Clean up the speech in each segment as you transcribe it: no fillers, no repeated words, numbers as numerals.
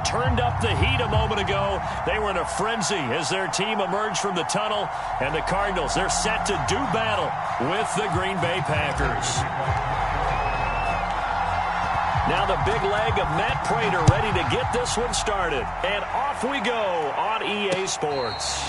turned up the heat a moment ago. They were in a frenzy as their team emerged from the tunnel. And the Cardinals, they're set to do battle with the Green Bay Packers. Now the big leg of Matt Prater ready to get this one started. And off we go on EA Sports.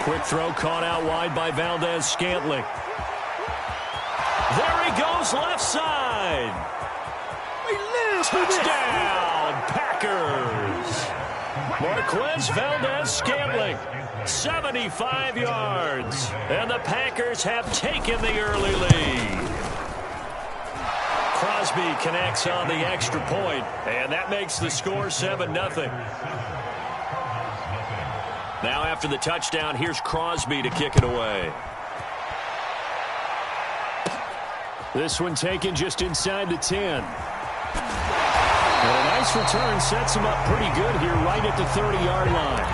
Quick throw caught out wide by Valdes-Scantling. There he goes, left side. Touchdown, Packers. Marquez Valdes-Scantling, 75 yards. And the Packers have taken the early lead. Crosby connects on the extra point, and that makes the score 7-0. Now after the touchdown, here's Crosby to kick it away. This one taken just inside the 10. And a nice return sets him up pretty good here right at the 30-yard line.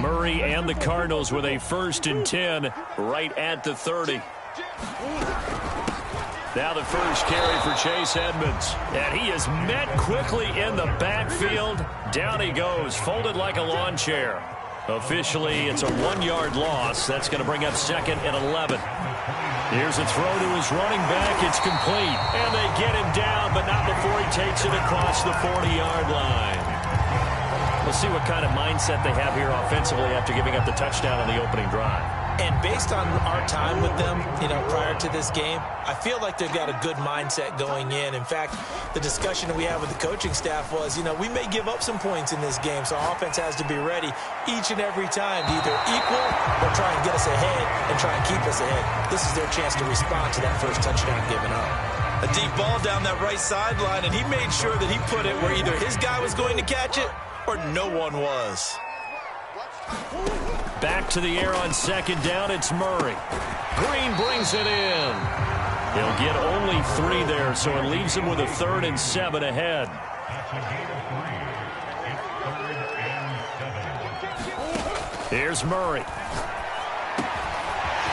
Murray and the Cardinals with a 1st and 10 right at the 30. Now the first carry for Chase Edmonds. And he is met quickly in the backfield. Down he goes, folded like a lawn chair. Officially, it's a 1-yard loss. That's going to bring up 2nd and 11. Here's a throw to his running back. It's complete. And they get him down, but not before he takes it across the 40-yard line. We'll see what kind of mindset they have here offensively after giving up the touchdown on the opening drive. And based on our time with them, prior to this game, I feel like they've got a good mindset going in. In fact, the discussion that we had with the coaching staff was, we may give up some points in this game, so our offense has to be ready each and every time to either equal or try and get us ahead and try and keep us ahead. This is their chance to respond to that first touchdown given up. A deep ball down that right sideline, and he made sure that he put it where either his guy was going to catch it or no one was. Back to the air on 2nd down, it's Murray. Green brings it in. He'll get only 3 there, so it leaves him with a 3rd and 7 ahead. Here's Murray.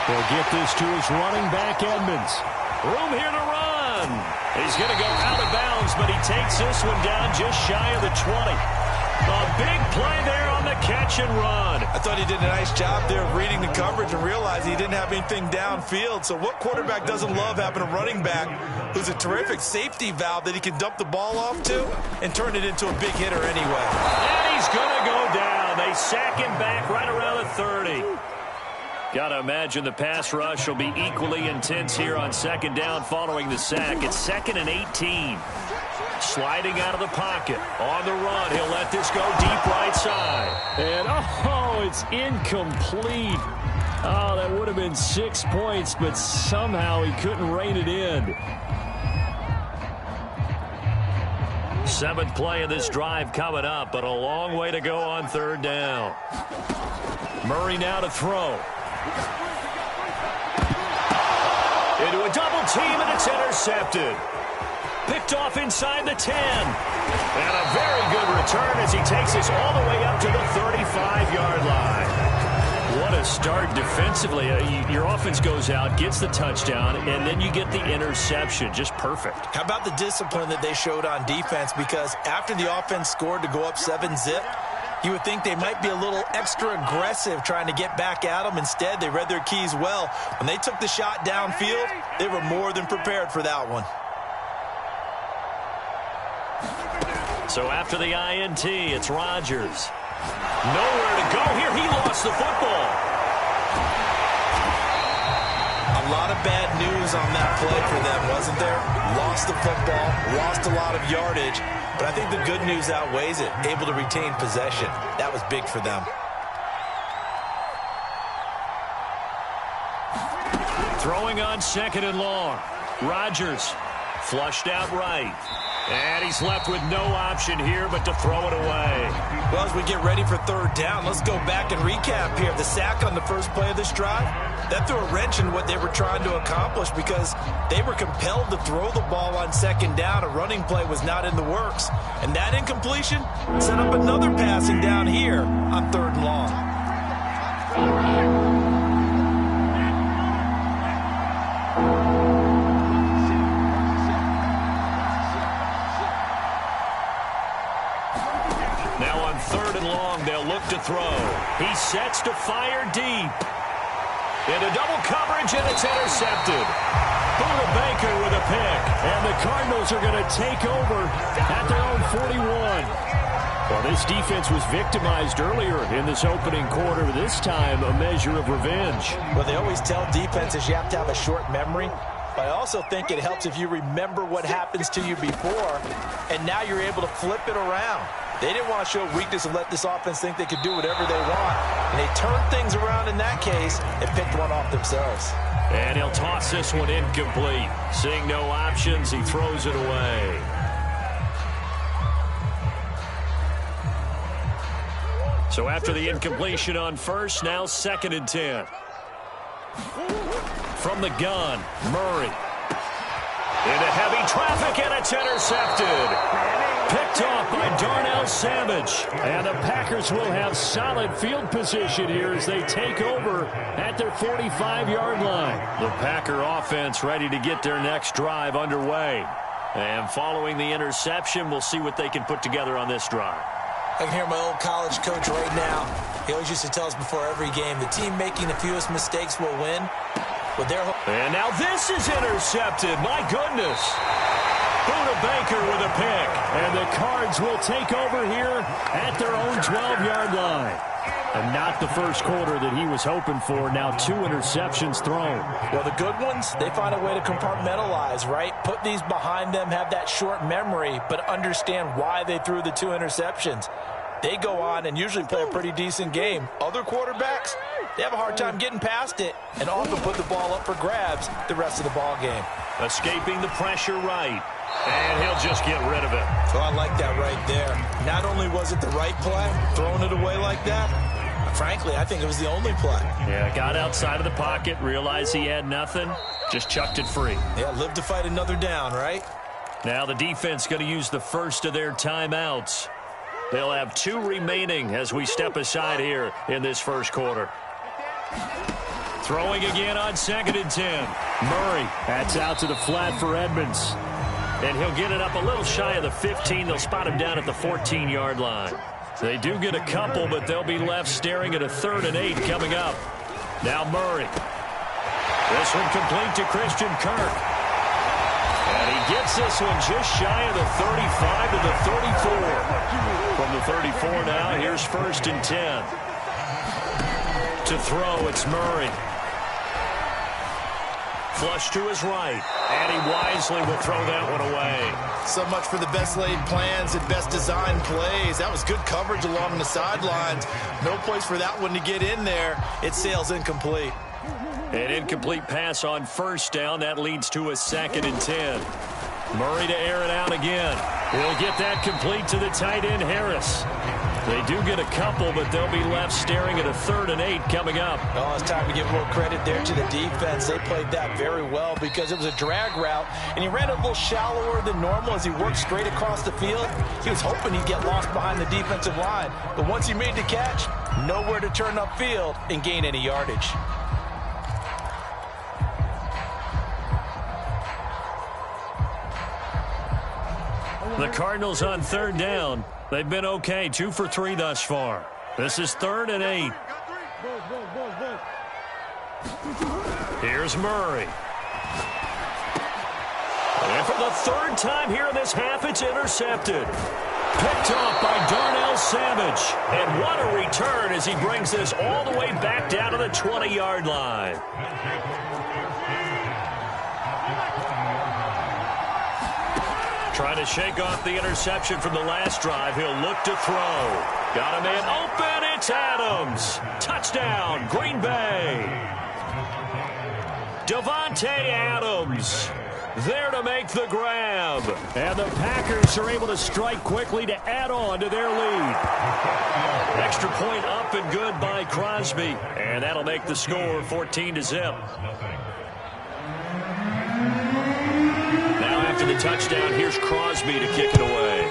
He'll get this to his running back, Edmonds. Room here to run. He's going to go out of bounds, but he takes this one down just shy of the 20. A big play there on the catch and run. I thought he did a nice job there of reading the coverage and realized he didn't have anything downfield. So what quarterback doesn't love having a running back who's a terrific safety valve that he can dump the ball off to and turn it into a big hitter anyway? And he's going to go down. They sack him back right around the 30. Got to imagine the pass rush will be equally intense here on 2nd down following the sack. It's 2nd and 18. Sliding out of the pocket. On the run. He'll let this go deep right side. And, it's incomplete. Oh, that would have been 6 points, but somehow he couldn't rein it in. 7th play of this drive coming up, but a long way to go on 3rd down. Murray now to throw. Into a double team, and it's intercepted. Picked off inside the 10. And a very good return as he takes this all the way up to the 35-yard line. What a start defensively. Your offense goes out, gets the touchdown, and then you get the interception. Just perfect. How about the discipline that they showed on defense? Because after the offense scored to go up 7-zip, you would think they might be a little extra aggressive trying to get back at them. Instead, they read their keys well. When they took the shot downfield, they were more than prepared for that one. So after the INT, it's Rodgers. Nowhere to go here. He lost the football. A lot of bad news on that play for them, wasn't there? Lost the football, lost a lot of yardage, but I think the good news outweighs it. Able to retain possession. That was big for them. Throwing on 2nd and long. Rodgers flushed out right. And he's left with no option here but to throw it away. Well, as we get ready for 3rd down, let's go back and recap here. The sack on the first play of this drive, that threw a wrench in what they were trying to accomplish because they were compelled to throw the ball on 2nd down. A running play was not in the works. And that incompletion set up another passing down here on 3rd and long. They'll look to throw. He sets to fire deep. Into double coverage, and it's intercepted. Buda Baker with a pick. And the Cardinals are going to take over at their own 41. Well, this defense was victimized earlier in this opening quarter. This time, a measure of revenge. Well, they always tell defenses you have to have a short memory. But I also think it helps if you remember what happens to you before, and now you're able to flip it around. They didn't want to show weakness and let this offense think they could do whatever they want. And they turned things around in that case and picked one off themselves. And he'll toss this one incomplete. Seeing no options, he throws it away. So after the incompletion on first, now 2nd and 10. From the gun, Murray. Into heavy traffic, and it's intercepted. Picked off by Darnell Savage. And the Packers will have solid field position here as they take over at their 45-yard line. The Packer offense ready to get their next drive underway. And following the interception, we'll see what they can put together on this drive. I can hear my old college coach right now. He always used to tell us before every game, the team making the fewest mistakes will win. And now this is intercepted. My goodness. Buda Baker with a pick. And the Cards will take over here at their own 12-yard line. And not the first quarter that he was hoping for. Now 2 interceptions thrown. Well, the good ones, they find a way to compartmentalize, right? Put these behind them, have that short memory, but understand why they threw the 2 interceptions. They go on and usually play a pretty decent game. Other quarterbacks, they have a hard time getting past it and often put the ball up for grabs the rest of the ball game. Escaping the pressure right. And he'll just get rid of it. So I like that right there. Not only was it the right play, throwing it away like that, frankly, I think it was the only play. Yeah, got outside of the pocket, realized he had nothing, just chucked it free. Yeah, live to fight another down, right? Now the defense going to use the first of their timeouts. They'll have 2 remaining as we step aside here in this first quarter. Throwing again on 2nd and 10. Murray, that's out to the flat for Edmonds. And he'll get it up a little shy of the 15. They'll spot him down at the 14-yard line. They do get a couple, but they'll be left staring at a 3rd and 8 coming up. Now Murray. This one complete to Christian Kirk. And he gets this one just shy of the 35 to the 34. From the 34 now, here's 1st and 10. To throw, it's Murray. Flush to his right. And he wisely will throw that one away. So much for the best laid plans and best designed plays. That was good coverage along the sidelines. No place for that one to get in there. It sails incomplete. An incomplete pass on first down. That leads to a 2nd and 10. Murray to air it out again. He'll get that complete to the tight end, Harris. They do get a couple, but they'll be left staring at a 3rd and 8 coming up. Oh, it's time to give a little credit there to the defense. They played that very well because it was a drag route, and he ran it a little shallower than normal as he worked straight across the field. He was hoping he'd get lost behind the defensive line, but once he made the catch, nowhere to turn upfield and gain any yardage. The Cardinals on 3rd down. They've been okay, 2 for 3 thus far. This is 3rd and 8. Here's Murray. And for the 3rd time here in this half, it's intercepted. Picked off by Darnell Savage. And what a return as he brings this all the way back down to the 20-yard line. Trying to shake off the interception from the last drive. He'll look to throw. Got a man open. It's Adams. Touchdown, Green Bay. Davante Adams there to make the grab. And the Packers are able to strike quickly to add on to their lead. Extra point up and good by Crosby. And that'll make the score 14-0. Now after the touchdown, here's Crosby to kick it away.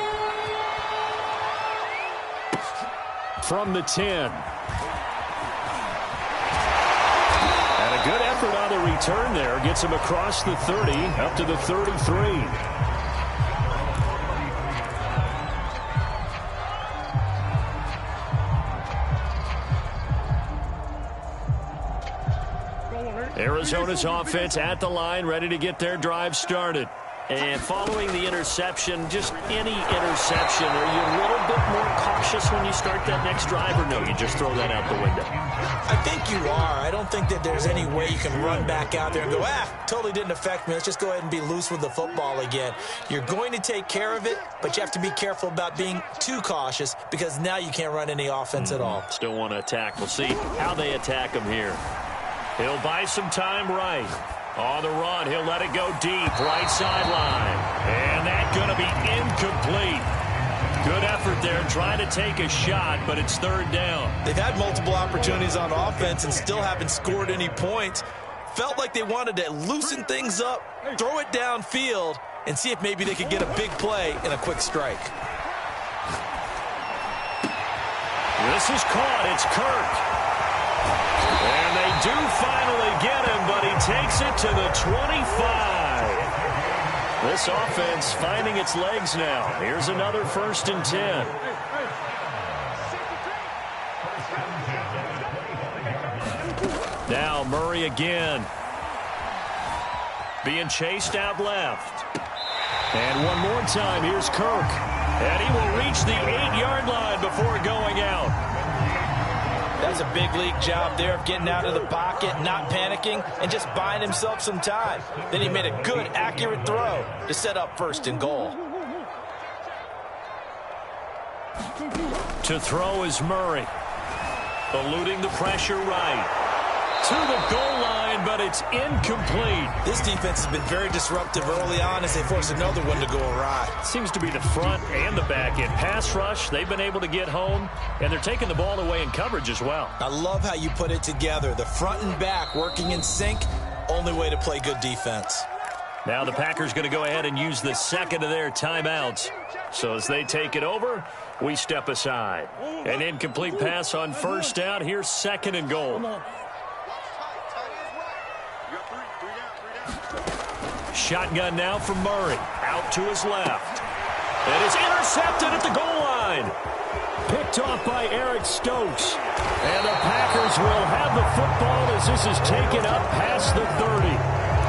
From the 10. And a good effort on the return there. Gets him across the 30, up to the 33. Arizona's offense at the line, ready to get their drive started. And following the interception, just any interception, are you a little bit more cautious when you start that next drive, or no, you just throw that out the window? I think you are. I don't think that there's any way you can run back out there and go, totally didn't affect me. Let's just go ahead and be loose with the football again. You're going to take care of it, but you have to be careful about being too cautious because now you can't run any offense at all. Still want to attack. We'll see how they attack him here. He'll buy some time right. On the run, he'll let it go deep, right sideline. And that's going to be incomplete. Good effort there, trying to take a shot, but it's 3rd down. They've had multiple opportunities on offense and still haven't scored any points. Felt like they wanted to loosen things up, throw it downfield, and see if maybe they could get a big play and a quick strike. This is caught. It's Kirk. And they do finally get him, but he takes it to the 25. This offense finding its legs now. Here's another 1st and 10. Now Murray again. Being chased out left. And one more time, here's Kirk. And he will reach the 8-yard line before going out. That's a big league job there of getting out of the pocket, not panicking, and just buying himself some time. Then he made a good, accurate throw to set up 1st and goal. To throw is Murray. Eluding the pressure right. To the goal line, but it's incomplete. This defense has been very disruptive early on as they force another one to go awry. Seems to be the front and the back end. Pass rush, they've been able to get home, and they're taking the ball away in coverage as well. I love how you put it together. The front and back working in sync, only way to play good defense. Now the Packers going to go ahead and use the 2nd of their timeouts. So as they take it over, we step aside. An incomplete pass on 1st down. Here's 2nd and goal. Shotgun now from Murray. Out to his left. And it's intercepted at the goal line. Picked off by Eric Stokes. And the Packers will have the football as this is taken up past the 30.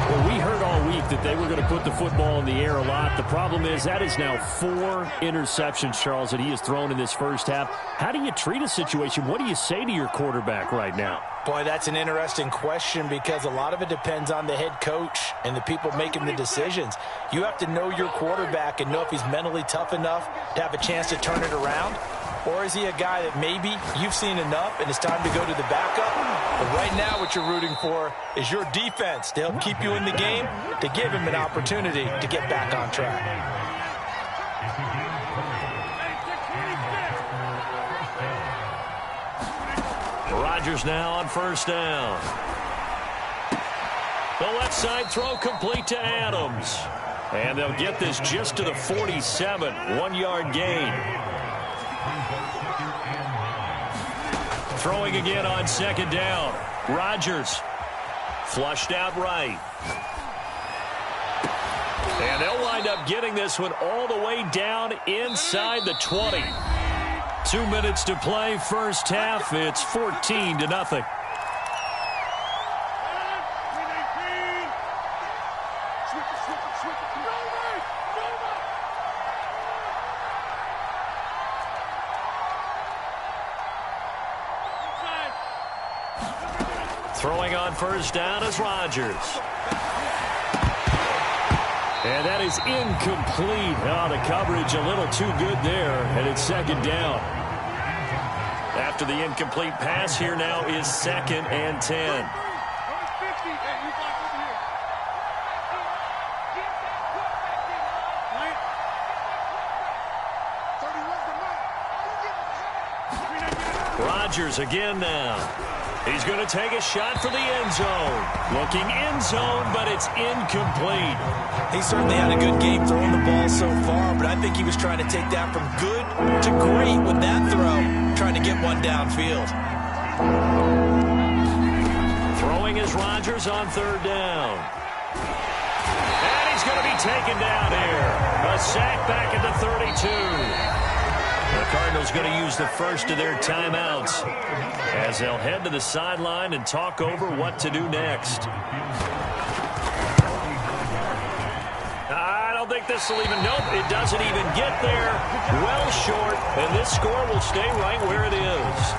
Well, we heard all week that they were going to put the football in the air a lot. The problem is that is now 4 interceptions, Charles, that he has thrown in this first half. How do you treat a situation? What do you say to your quarterback right now? Boy, that's an interesting question because a lot of it depends on the head coach and the people making the decisions. You have to know your quarterback and know if he's mentally tough enough to have a chance to turn it around. Or is he a guy that maybe you've seen enough and it's time to go to the backup? But right now what you're rooting for is your defense to help keep you in the game, to give him an opportunity to get back on track. Rodgers now on first down. The left side throw complete to Adams. And they'll get this just to the 47, 1-yard gain. Throwing again on second down. Rodgers flushed out right. And they'll wind up getting this one all the way down inside the 20. 2 minutes to play, first half. It's 14-0. Throwing on first down is Rodgers. And that is incomplete. Oh, the coverage a little too good there, and it's second down. After the incomplete pass, here now is 2nd and 10. Rodgers again now. He's going to take a shot for the end zone. Looking end zone, but it's incomplete. He certainly had a good game throwing the ball so far, but I think he was trying to take that from good to great with that throw, trying to get one downfield. Throwing is Rodgers on third down. And he's going to be taken down here. A sack back at the 32. The Cardinals going to use the first of their timeouts as they'll head to the sideline and talk over what to do next. I don't think this will even, nope, it doesn't even get there. Well short, and this score will stay right where it is.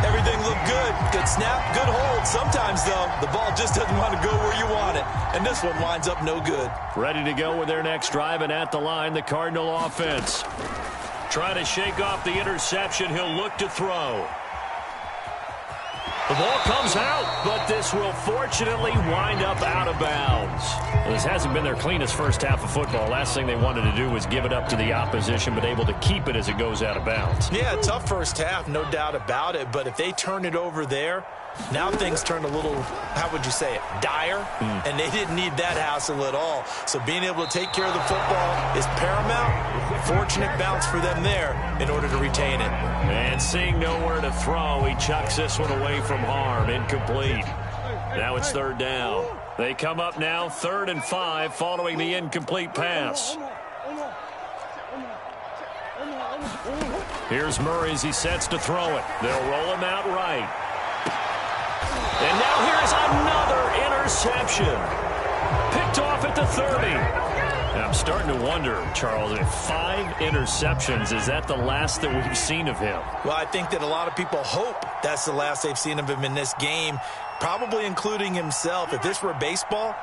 Everything looked good. Good snap, good hold. Sometimes, though, the ball just doesn't want to go where you want it. And this one winds up no good. Ready to go with their next drive, and at the line, the Cardinal offense. Trying to shake off the interception. He'll look to throw. The ball comes out, but this will fortunately wind up out of bounds. Well, this hasn't been their cleanest first half of football. Last thing they wanted to do was give it up to the opposition, but able to keep it as it goes out of bounds. Yeah, tough first half, no doubt about it. But if they turn it over there, now things turn a little, how would you say it, dire? And they didn't need that hassle at all. So being able to take care of the football is paramount. Fortunate bounce for them there in order to retain it. And seeing nowhere to throw, he chucks this one away from harm. Incomplete. Now it's third down. They come up now 3rd and 5 following the incomplete pass. Here's Murray as he sets to throw it. They'll roll him out right. And now here's another interception. Picked off at the 30. And I'm starting to wonder, Charles, if 5 interceptions, is that the last that we've seen of him? Well, I think that a lot of people hope that's the last they've seen of him in this game, probably including himself. If this were baseball,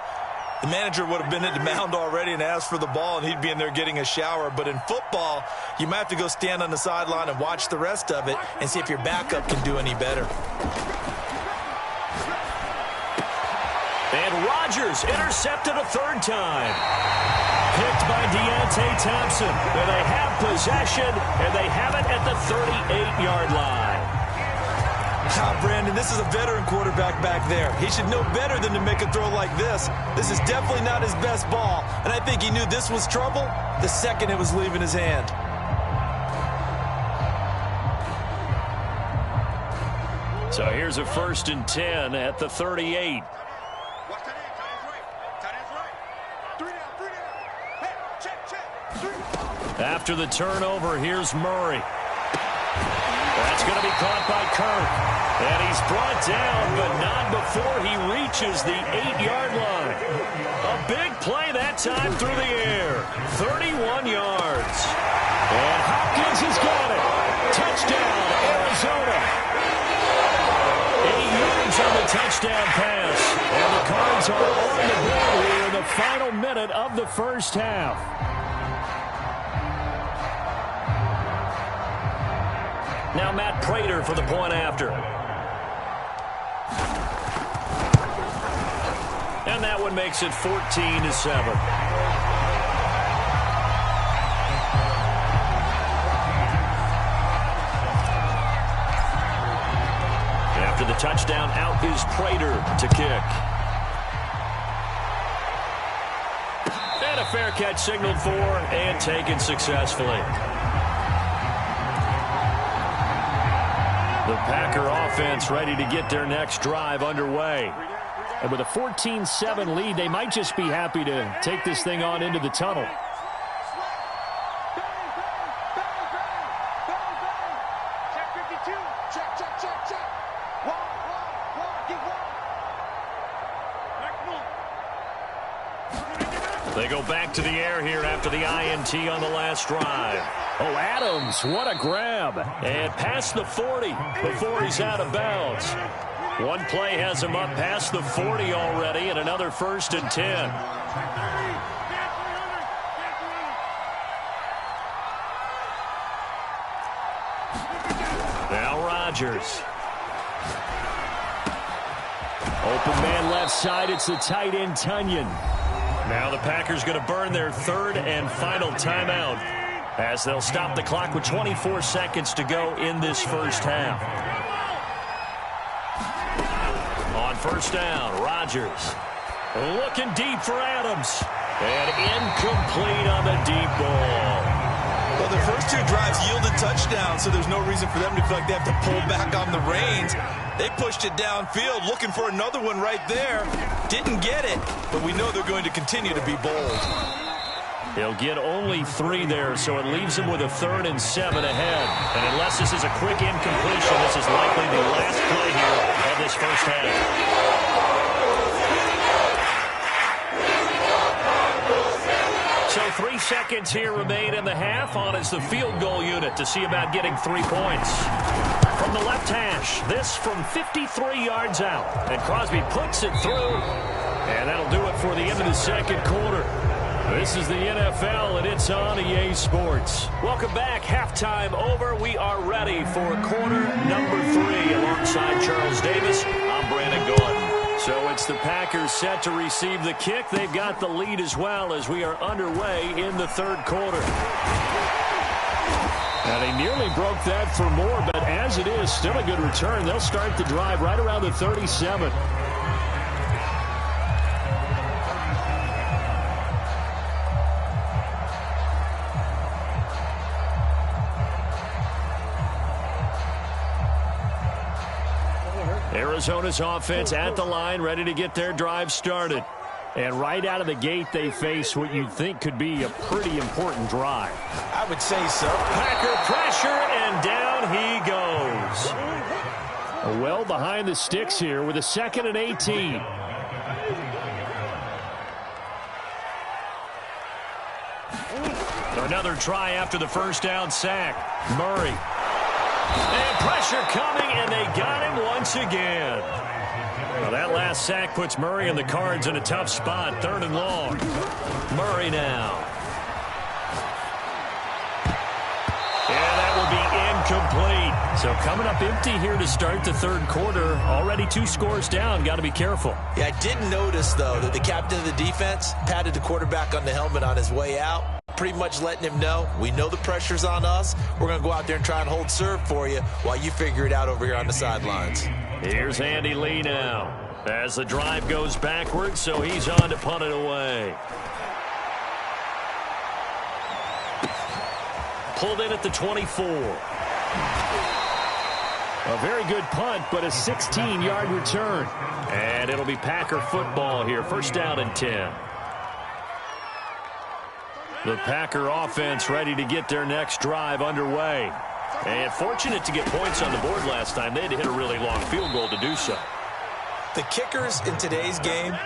the manager would have been at the mound already and asked for the ball, and he'd be in there getting a shower. But in football, you might have to go stand on the sideline and watch the rest of it and see if your backup can do any better. And Rodgers intercepted a 3rd time. Picked by Deontay Thompson. And they have possession, and they have it at the 38-yard line. Brandon, this is a veteran quarterback back there. He should know better than to make a throw like this. This is definitely not his best ball, and I think he knew this was trouble the second it was leaving his hand. So here's a 1st and 10 at the 38. After the turnover, here's Murray. That's going to be caught by Kirk. And he's brought down, but not before he reaches the 8-yard line. A big play that time through the air. 31 yards. And Hopkins has got it. Touchdown, Arizona. 8 yards touchdown pass. And the Cards are on the board here in the final minute of the first half. Now Matt Prater for the point after. And that one makes it 14-7. After the touchdown, out is Prater to kick. And a fair catch signaled for and taken successfully. The Packer offense ready to get their next drive underway. And with a 14-7 lead, they might just be happy to take this thing on into the tunnel. They go back to the air here after the INT on the last drive. Oh, Adams, what a grab. And past the 40 before he's out of bounds. One play has him up past the 40 already, and another 1st and 10. Now Rodgers. Open man left side, it's the tight end Tunyon. Now the Packers going to burn their 3rd and final timeout as they'll stop the clock with 24 seconds to go in this first half. On first down, Rodgers looking deep for Adams. And incomplete on the deep ball. Well, the first 2 drives yielded touchdowns, so there's no reason for them to feel like they have to pull back on the reins. They pushed it downfield, looking for another one right there. Didn't get it, but we know they're going to continue to be bold. He'll get only 3 there, so it leaves him with a 3rd and 7 ahead. And unless this is a quick incompletion, this is likely the last play here of this first half. So 3 seconds here remain in the half. On is the field goal unit to see about getting 3 points. From the left hash, this from 53 yards out. And Crosby puts it through. And that'll do it for the end of the second quarter. This is the NFL, and it's on EA Sports. Welcome back. Halftime over. We are ready for quarter number 3. Alongside Charles Davis, I'm Brandon Gordon. So it's the Packers set to receive the kick. They've got the lead as well as we are underway in the third quarter. Now, they nearly broke that for more, but as it is, still a good return. They'll start the drive right around the 37. Arizona's offense at the line, ready to get their drive started. And right out of the gate, they face what you'd think could be a pretty important drive. I would say so. Packer pressure, and down he goes. Well behind the sticks here with a 2nd and 18. Another try after the first down sack. Murray. And pressure coming, and they got him once again. Well, that last sack puts Murray and the Cards in a tough spot. 3rd and long. Murray now. And that will be incomplete. So coming up empty here to start the third quarter. Already 2 scores down. Got to be careful. Yeah, I did notice, though, that the captain of the defense patted the quarterback on the helmet on his way out. Pretty much letting him know, we know the pressure's on us. We're going to go out there and try and hold serve for you while you figure it out over here on the sidelines. Here's Andy Lee now as the drive goes backwards, so he's on to punt it away. Pulled in at the 24. A very good punt, but a 16-yard return. And it'll be Packer football here. 1st down and 10. The Packer offense ready to get their next drive underway. And fortunate to get points on the board last time. They had to hit a really long field goal to do so. The kickers in today's game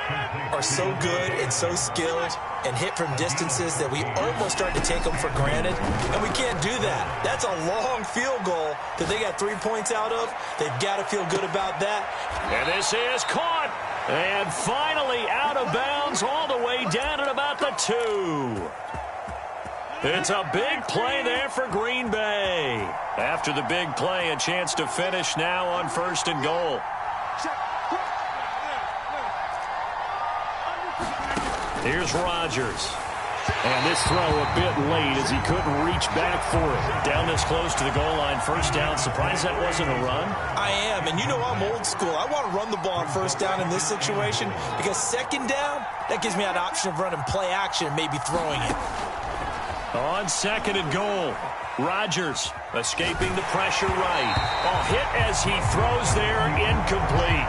are so good and so skilled and hit from distances that we almost start to take them for granted, and we can't do that. That's a long field goal that they got 3 points out of. They've got to feel good about that. And this is caught. And finally out of bounds all the way down at about the 2. It's a big play there for Green Bay. After the big play, a chance to finish now on 1st and goal. Here's Rodgers. And this throw a bit late as he couldn't reach back for it. Down this close to the goal line, 1st down. Surprised that wasn't a run? I am, and you know I'm old school. I want to run the ball on 1st down in this situation because 2nd down, that gives me an option of running play action and maybe throwing it. On 2nd and goal, Rodgers escaping the pressure right. A hit as he throws there, incomplete.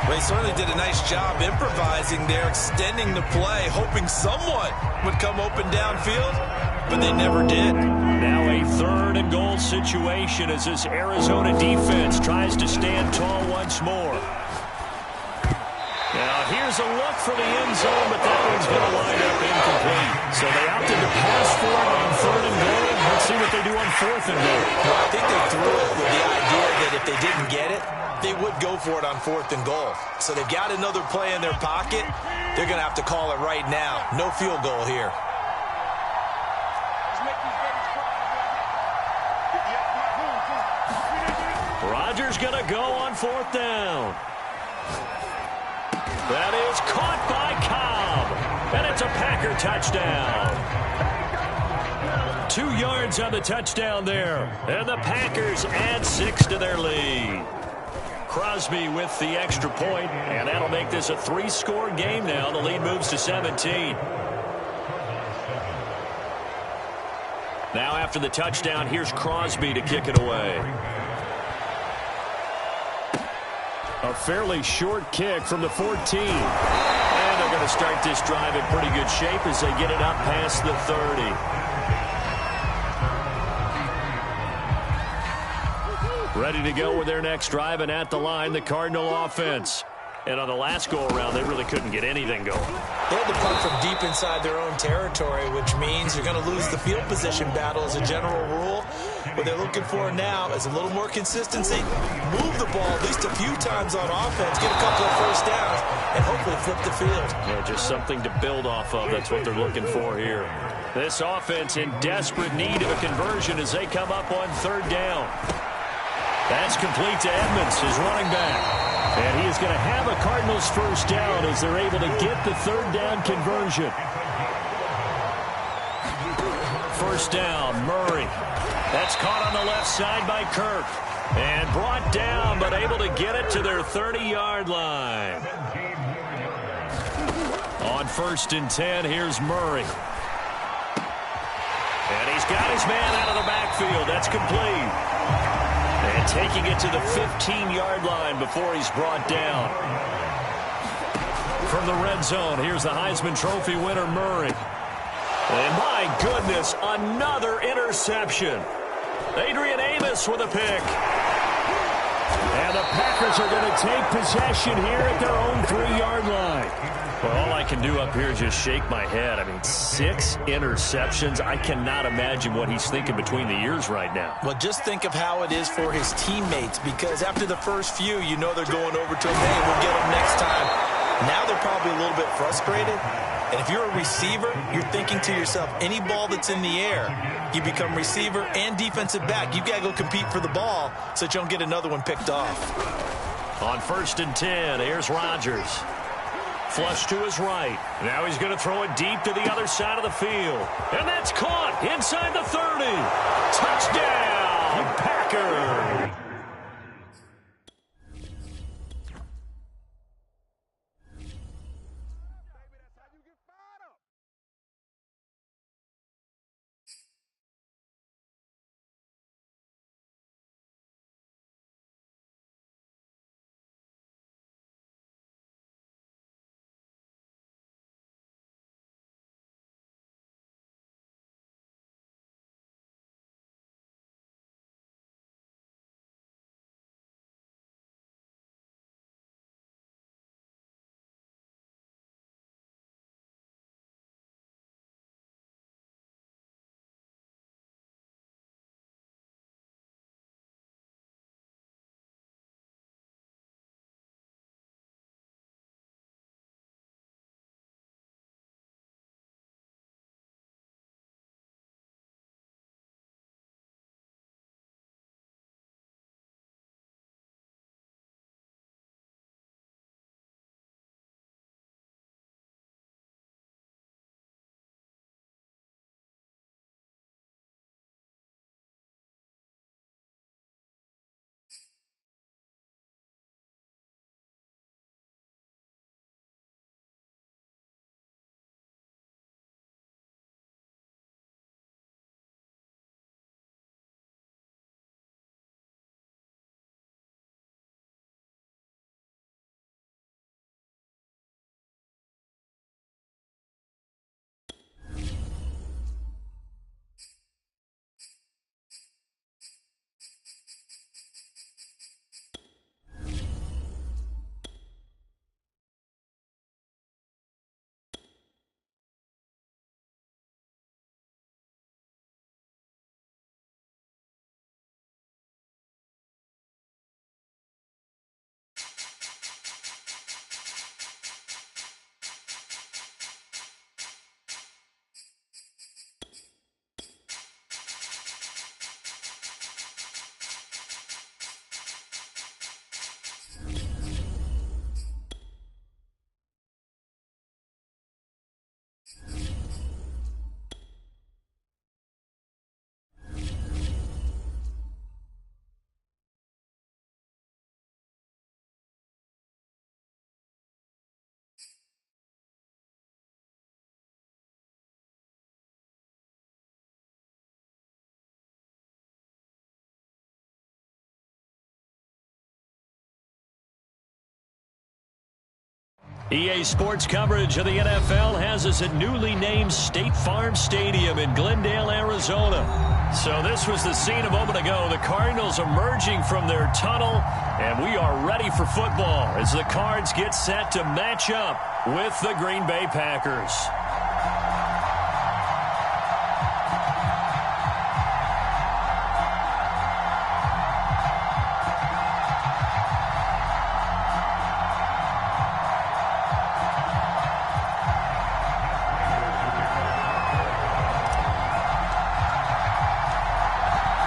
Well, he certainly did a nice job improvising there, extending the play, hoping someone would come open downfield, but they never did. Now a 3rd and goal situation as this Arizona defense tries to stand tall once more. Now here's a look for the end zone, but that one's going to wind up incomplete. So they opted to pass for it on 3rd and goal. Let's see what they do on 4th and goal. Well, I think they threw it with the idea that if they didn't get it, they would go for it on 4th and goal. So they've got another play in their pocket. They're going to have to call it right now. No field goal here. Rodgers going to go on 4th down. That is caught by Cobb. And it's a Packer touchdown. 2 yards on the touchdown there. And the Packers add 6 to their lead. Crosby with the extra point, and that'll make this a 3-score game now. The lead moves to 17. Now after the touchdown, here's Crosby to kick it away. A fairly short kick from the 14. And they're going to start this drive in pretty good shape as they get it up past the 30. Ready to go with their next drive, and at the line, the Cardinal offense. And on the last go-around, they really couldn't get anything going. They had to punt from deep inside their own territory, which means you're going to lose the field position battle as a general rule. What they're looking for now is a little more consistency, move the ball at least a few times on offense, get a couple of 1st downs, and hopefully flip the field. Yeah, just something to build off of. That's what they're looking for here. This offense in desperate need of a conversion as they come up on 3rd down. That's complete to Edmonds, his running back. And he is going to have a Cardinals 1st down as they're able to get the 3rd down conversion. 1st down, Murray. That's caught on the left side by Kirk. And brought down, but able to get it to their 30-yard line. On 1st and 10, here's Murray. And he's got his man out of the backfield. That's complete. And taking it to the 15-yard line before he's brought down. From the red zone, here's the Heisman Trophy winner, Murray. And my goodness, another interception. Adrian Amos with a pick. And the Packers are going to take possession here at their own 3-yard line. Well, all I can do up here is just shake my head. I mean, 6 interceptions. I cannot imagine what he's thinking between the ears right now. Well, just think of how it is for his teammates, because after the first few, you know they're going over to him, hey, we'll get him next time. Now they're probably a little bit frustrated. And if you're a receiver, you're thinking to yourself, any ball that's in the air, you become receiver and defensive back. You've got to go compete for the ball so that you don't get another one picked off. On 1st and 10, here's Rodgers. Flush to his right. Now he's going to throw it deep to the other side of the field. And that's caught inside the 30. Touchdown, Packers. EA Sports coverage of the NFL has us at newly named State Farm Stadium in Glendale, Arizona. So this was the scene a moment ago. The Cardinals emerging from their tunnel, and we are ready for football as the Cards get set to match up with the Green Bay Packers.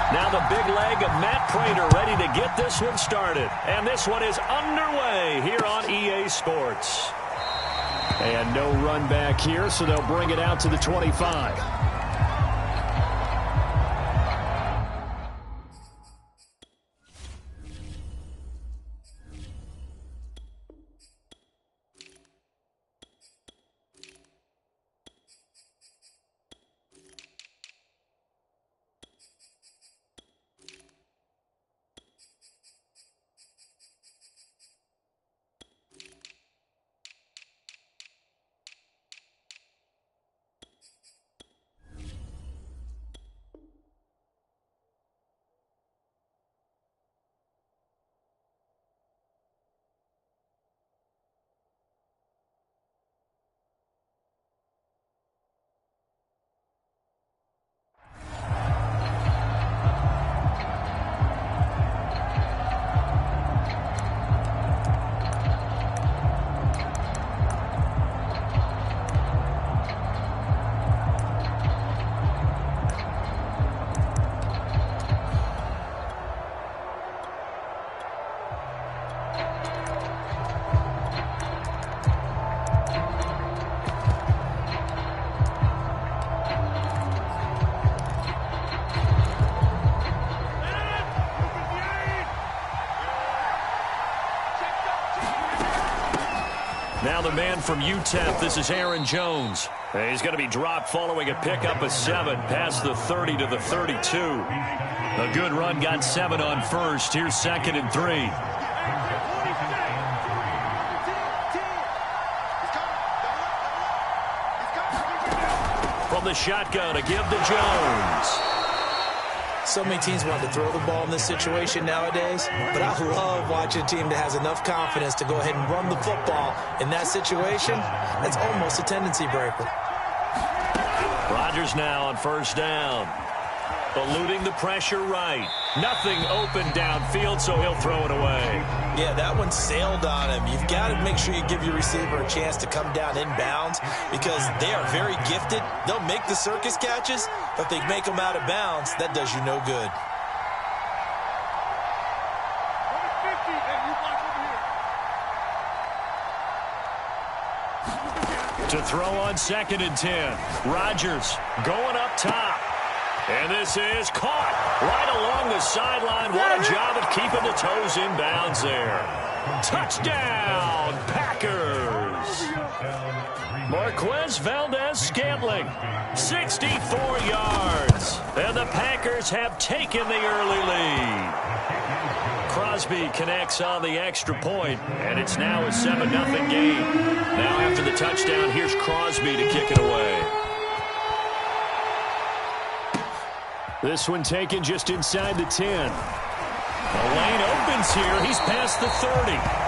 Now the big leg of Matt Prater ready to get this one started. And this one is underway here on EA Sports. And no run back here, so they'll bring it out to the 25. Now the man from UTEP, this is Aaron Jones. He's going to be dropped following a pickup of 7 past the 30 to the 32. A good run got 7 on first. Here's 2nd and 3. From the shotgun to give to Jones. So many teams want to throw the ball in this situation nowadays, but I love watching a team that has enough confidence to go ahead and run the football. In that situation, that's almost a tendency breaker. Rodgers now on first down. Eluding the pressure right. Nothing open downfield, so he'll throw it away. Yeah, that one sailed on him. You've got to make sure you give your receiver a chance to come down inbounds because they are very gifted. They'll make the circus catches, but if they make them out of bounds, that does you no good. To throw on 2nd and 10. Rodgers going up top. And this is caught right along the sideline. What a job of keeping the toes in bounds there. Touchdown, Packers. Marquez Valdez-Scantling, 64 yards. And the Packers have taken the early lead. Crosby connects on the extra point, and it's now a 7-0 game. Now after the touchdown, here's Crosby to kick it away. This one taken just inside the 10. The lane opens here. He's past the 30.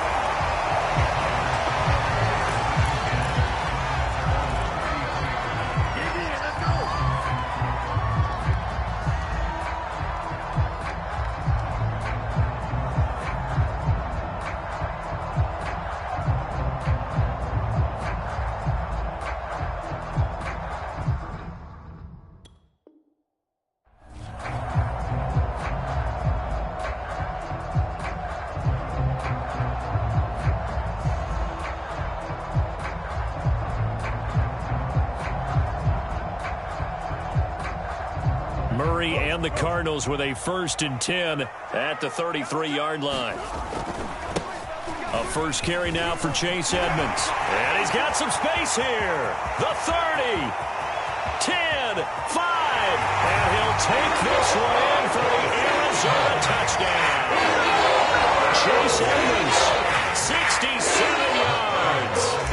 Murray and the Cardinals with a 1st and 10 at the 33-yard line. A first carry now for Chase Edmonds. And he's got some space here. The 30, 10, 5. And he'll take this one in for the Arizona touchdown. Chase Edmonds, 67 yards.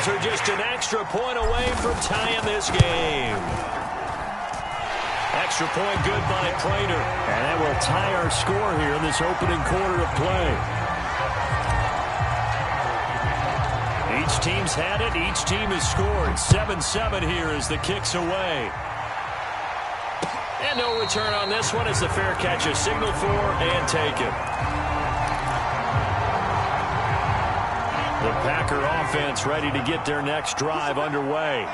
Cardinals are just an extra point away from tying this game. Extra point good by Prater. And that will tie our score here in this opening quarter of play. Each team's had it. Each team has scored. 7-7 here as the kick's away. And no return on this one as the fair catch is signaled for and taken. The Packer offense ready to get their next drive underway.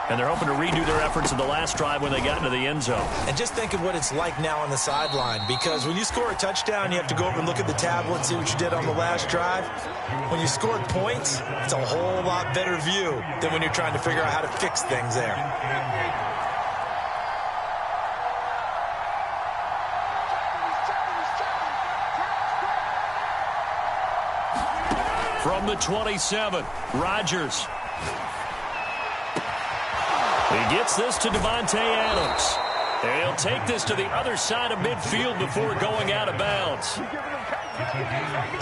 And they're hoping to redo their efforts in the last drive when they got into the end zone. And just think of what it's like now on the sideline, because when you score a touchdown, you have to go over and look at the tablet and see what you did on the last drive. When you scored points, it's a whole lot better view than when you're trying to figure out how to fix things there. From the 27, Rodgers. He gets this to Davante Adams. And he'll take this to the other side of midfield before going out of bounds.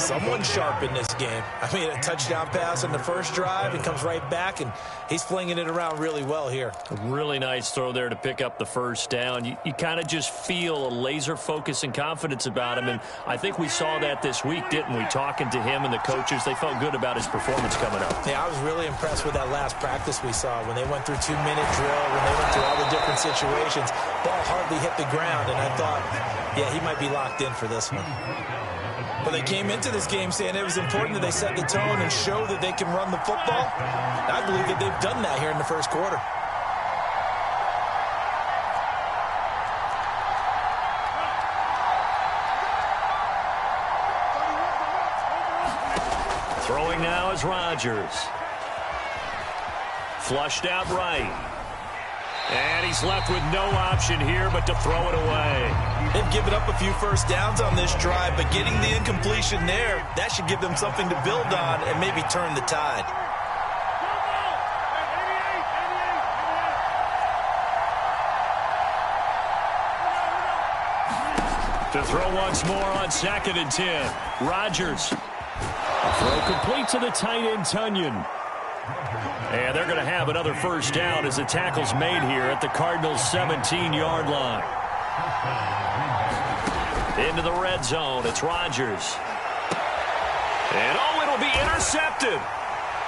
Someone sharp in this game. I mean, a touchdown pass on the first drive, and comes right back, and he's flinging it around really well here. A really nice throw there to pick up the first down. You kind of just feel a laser focus and confidence about him, and I think we saw that this week, didn't we? Talking to him and the coaches, they felt good about his performance coming up. Yeah, I was really impressed with that last practice we saw when they went through 2-minute drill, when they went through all the different situations. Ball hardly hit the ground, and I thought, yeah, he might be locked in for this one. But they came into this game saying it was important that they set the tone and show that they can run the football. I believe that they've done that here in the first quarter. Throwing now is Rodgers. Flushed out right. And he's left with no option here but to throw it away. They've given up a few first downs on this drive, but getting the incompletion there, that should give them something to build on and maybe turn the tide. To throw once more on 2nd and 10. Rodgers. Throw complete to the tight end, Tunyon. And they're going to have another first down as the tackle's made here at the Cardinals' 17-yard line. Into the red zone, it's Rodgers. And it'll be intercepted.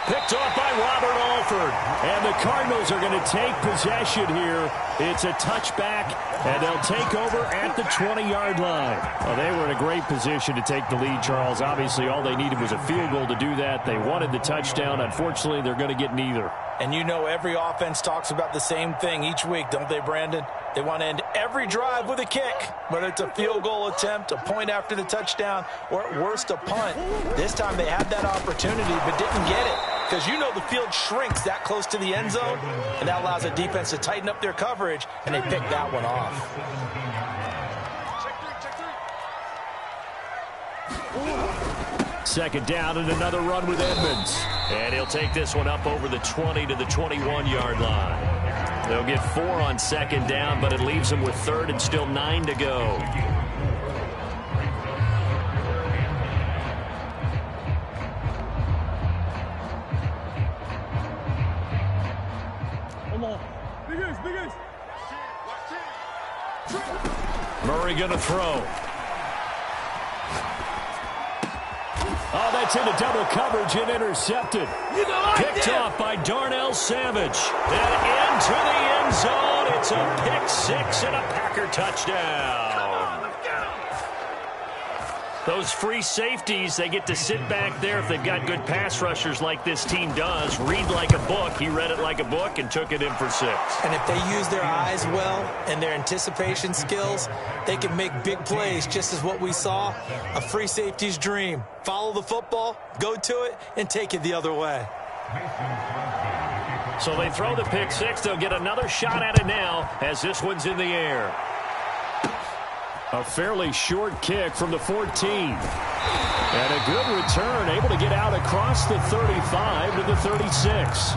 Picked off by Robert Alford. And the Cardinals are going to take possession here. It's a touchback, and they'll take over at the 20-yard line. Well, they were in a great position to take the lead, Charles. Obviously, all they needed was a field goal to do that. They wanted the touchdown. Unfortunately, they're going to get neither. And you know every offense talks about the same thing each week, don't they, Brandon? They want to end every drive with a kick, whether it's a field goal attempt, a point after the touchdown, or at worst a punt. This time they had that opportunity but didn't get it, because you know the field shrinks that close to the end zone, and that allows the defense to tighten up their coverage, and they picked that one off. Second down and another run with Edmonds. And he'll take this one up over the 20 to the 21-yard line. They'll get 4 on 2nd down, but it leaves them with 3rd and still 9 to go. Murray going to throw. Oh, that's into double coverage and intercepted. Picked off by Darnell Savage. And into the end zone. It's a pick 6 and a Packer touchdown. Those free safeties, they get to sit back there if they've got good pass rushers like this team does. Read like a book. He read it like a book and took it in for 6. And if they use their eyes well and their anticipation skills, they can make big plays, just as what we saw. A free safety's dream. Follow the football, go to it, and take it the other way. So they throw the pick 6. They'll get another shot at it now as this one's in the air. A fairly short kick from the 14. And a good return, able to get out across the 35 to the 36.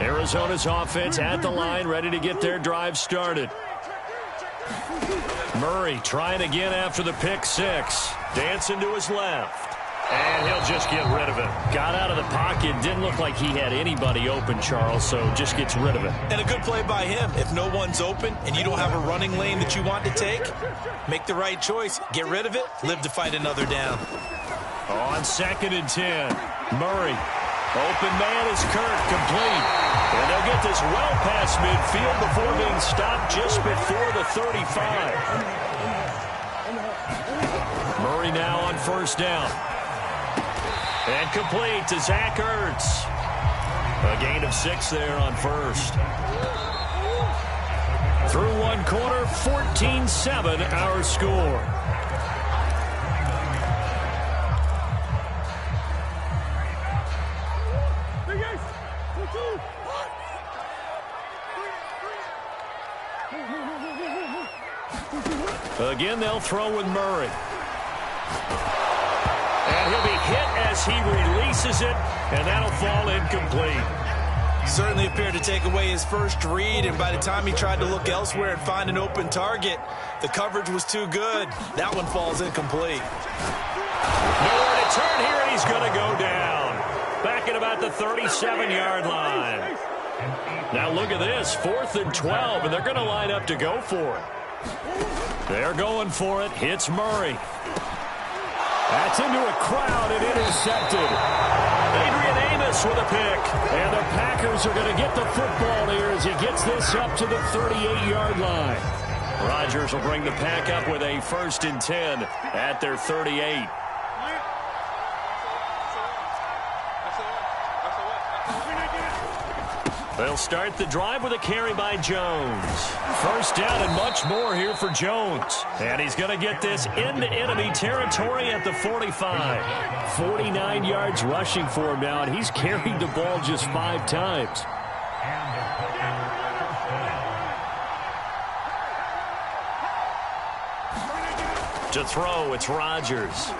Arizona's offense at the line, ready to get their drive started. Murray trying again after the pick 6. Dancing to his left. And he'll just get rid of it. Got out of the pocket. Didn't look like he had anybody open, Charles, so just gets rid of it. And a good play by him. If no one's open and you don't have a running lane that you want to take, make the right choice. Get rid of it. Live to fight another down. On 2nd and 10, Murray. Open man is Kirk, complete. And they'll get this well past midfield before being stopped just before the 35. Murray now on 1st down. And complete to Zach Ertz. A gain of 6 there on 1st. Through 1 quarter, 14-7 our score. Again, they'll throw with Murray. And he'll be hit as he releases it, and that'll fall incomplete. Certainly appeared to take away his first read, and by the time he tried to look elsewhere and find an open target, the coverage was too good. That one falls incomplete. Nowhere to turn here, and he's going to go down. Back at about the 37-yard line. Now look at this, 4th and 12, and they're going to line up to go for it. They're going for it. Hits Murray. That's into a crowd and intercepted. Adrian Amos with a pick. And the Packers are going to get the football here as he gets this up to the 38-yard line. Rodgers will bring the pack up with a 1st and 10 at their 38. They'll start the drive with a carry by Jones. 1st down and much more here for Jones. And he's going to get this into enemy territory at the 45. 49 yards rushing for him now, and he's carried the ball just 5 times. To throw, it's Rodgers.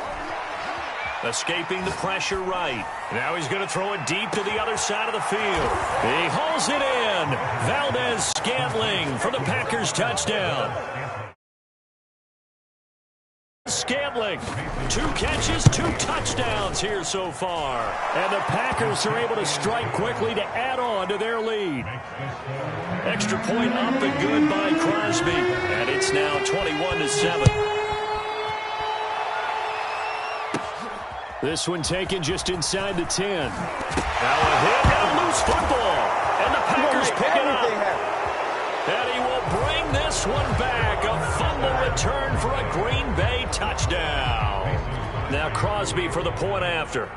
Escaping the pressure right. Now he's going to throw it deep to the other side of the field. He hauls it in. Valdes-Scantling for the Packers touchdown. Scantling, 2 catches, 2 touchdowns here so far. And the Packers are able to strike quickly to add on to their lead. Extra point up and good by Crosby. And it's now 21-7. This one taken just inside the 10. Now a hit and a loose football. And the Packers pick it up. And he will bring this one back. A fumble return for a Green Bay touchdown. Now Crosby for the point after.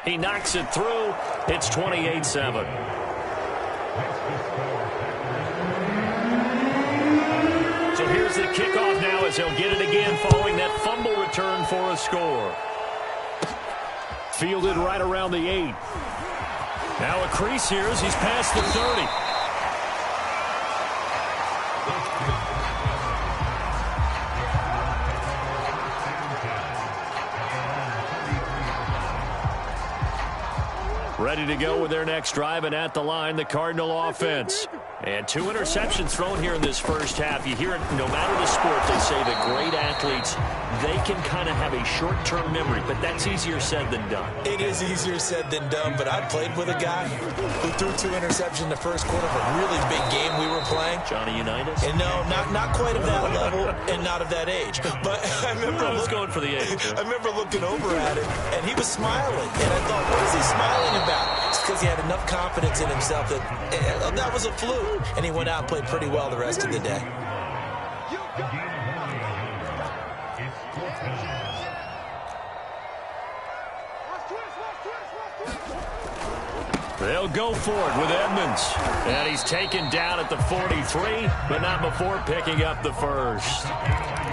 He knocks it through. It's 28-7. So here's the kickoff now as he'll get it again following that fumble return for a score. Fielded right around the 8. Now a crease here as he's past the 30. Ready to go with their next drive, and at the line, the Cardinal offense. And 2 interceptions thrown here in this first half. You hear it no matter the sport, they say that great athletes, they can kind of have a short-term memory, but that's easier said than done. It is easier said than done, but I played with a guy who threw 2 interceptions in the first quarter of a really big game we were playing. Johnny Unitas? And no, not quite of that level and not of that age. But I remember going for the age. I remember looking over at him, and he was smiling. And I thought, what is he smiling about? It's because he had enough confidence in himself that that was a fluke. And he went out and played pretty well the rest of the day. They'll go for it with Edmonds. And he's taken down at the 43, but not before picking up the first.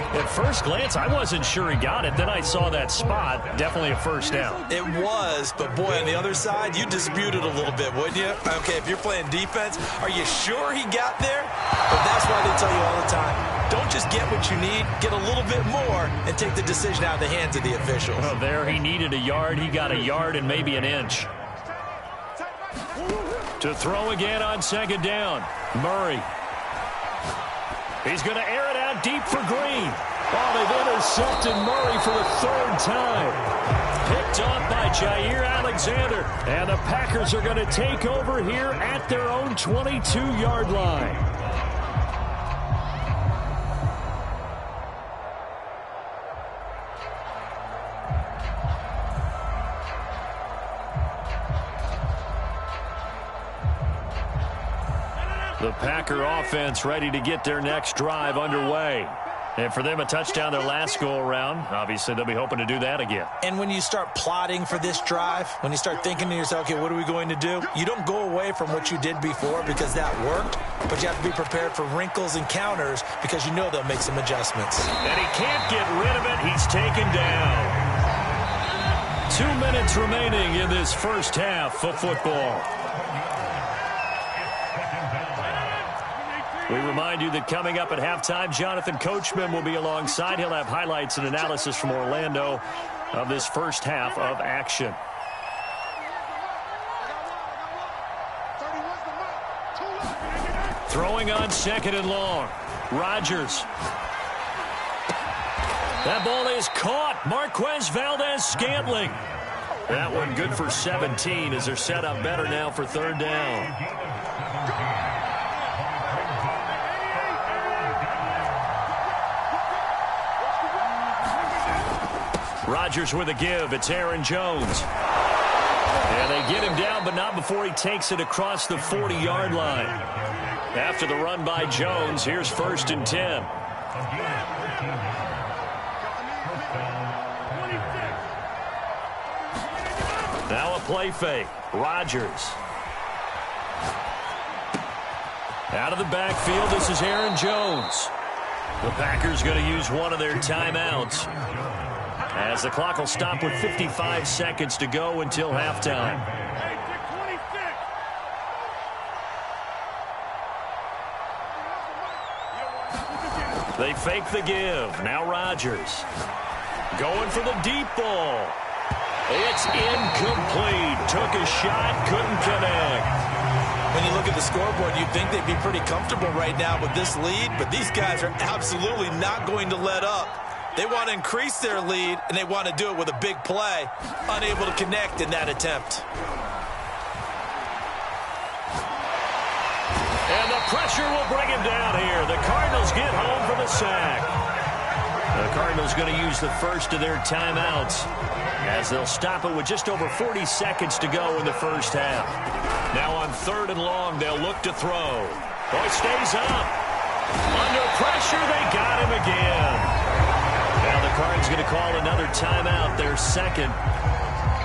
At first glance, I wasn't sure he got it. Then I saw that spot. Definitely a first down. It was, but boy, on the other side, you dispute it a little bit, wouldn't you? Okay, if you're playing defense, are you sure he got there? But that's why they tell you all the time, don't just get what you need, get a little bit more, and take the decision out of the hands of the officials. Well, there he needed a yard. He got a yard and maybe an inch. To throw again on 2nd down, Murray. He's going to air it out deep for Green. Oh, they've intercepted Murray for the third time. Picked off by Jair Alexander. And the Packers are going to take over here at their own 22-yard line. The Packer offense ready to get their next drive underway. And for them, a touchdown their last go-around. Obviously, they'll be hoping to do that again. And when you start plotting for this drive, when you start thinking to yourself, okay, what are we going to do? You don't go away from what you did before because that worked, but you have to be prepared for wrinkles and counters because you know they'll make some adjustments. And he can't get rid of it. He's taken down. 2 minutes remaining in this first half of football. We remind you that coming up at halftime, Jonathan Coachman will be alongside. He'll have highlights and analysis from Orlando of this first half of action. Throwing on second and long. Rodgers. That ball is caught. Marquez Valdes-Scantling. That one good for 17 as they're set up better now for third down. Rodgers with a give. It's Aaron Jones. And they get him down, but not before he takes it across the 40-yard line. After the run by Jones, here's 1st and 10. Now a play fake. Rodgers. Out of the backfield, this is Aaron Jones. The Packers going to use one of their timeouts, as the clock will stop with 55 seconds to go until halftime. They fake the give. Now Rodgers. Going for the deep ball. It's incomplete. Took a shot, couldn't connect. When you look at the scoreboard, you'd think they'd be pretty comfortable right now with this lead, but these guys are absolutely not going to let up. They want to increase their lead, and they want to do it with a big play. Unable to connect in that attempt. And the pressure will bring him down here. The Cardinals get home for the sack. The Cardinals going to use the first of their timeouts, as they'll stop it with just over 40 seconds to go in the first half. Now on 3rd and long, they'll look to throw. Boy stays up. Under pressure, they got him again. Now the Cards going to call another timeout, their second,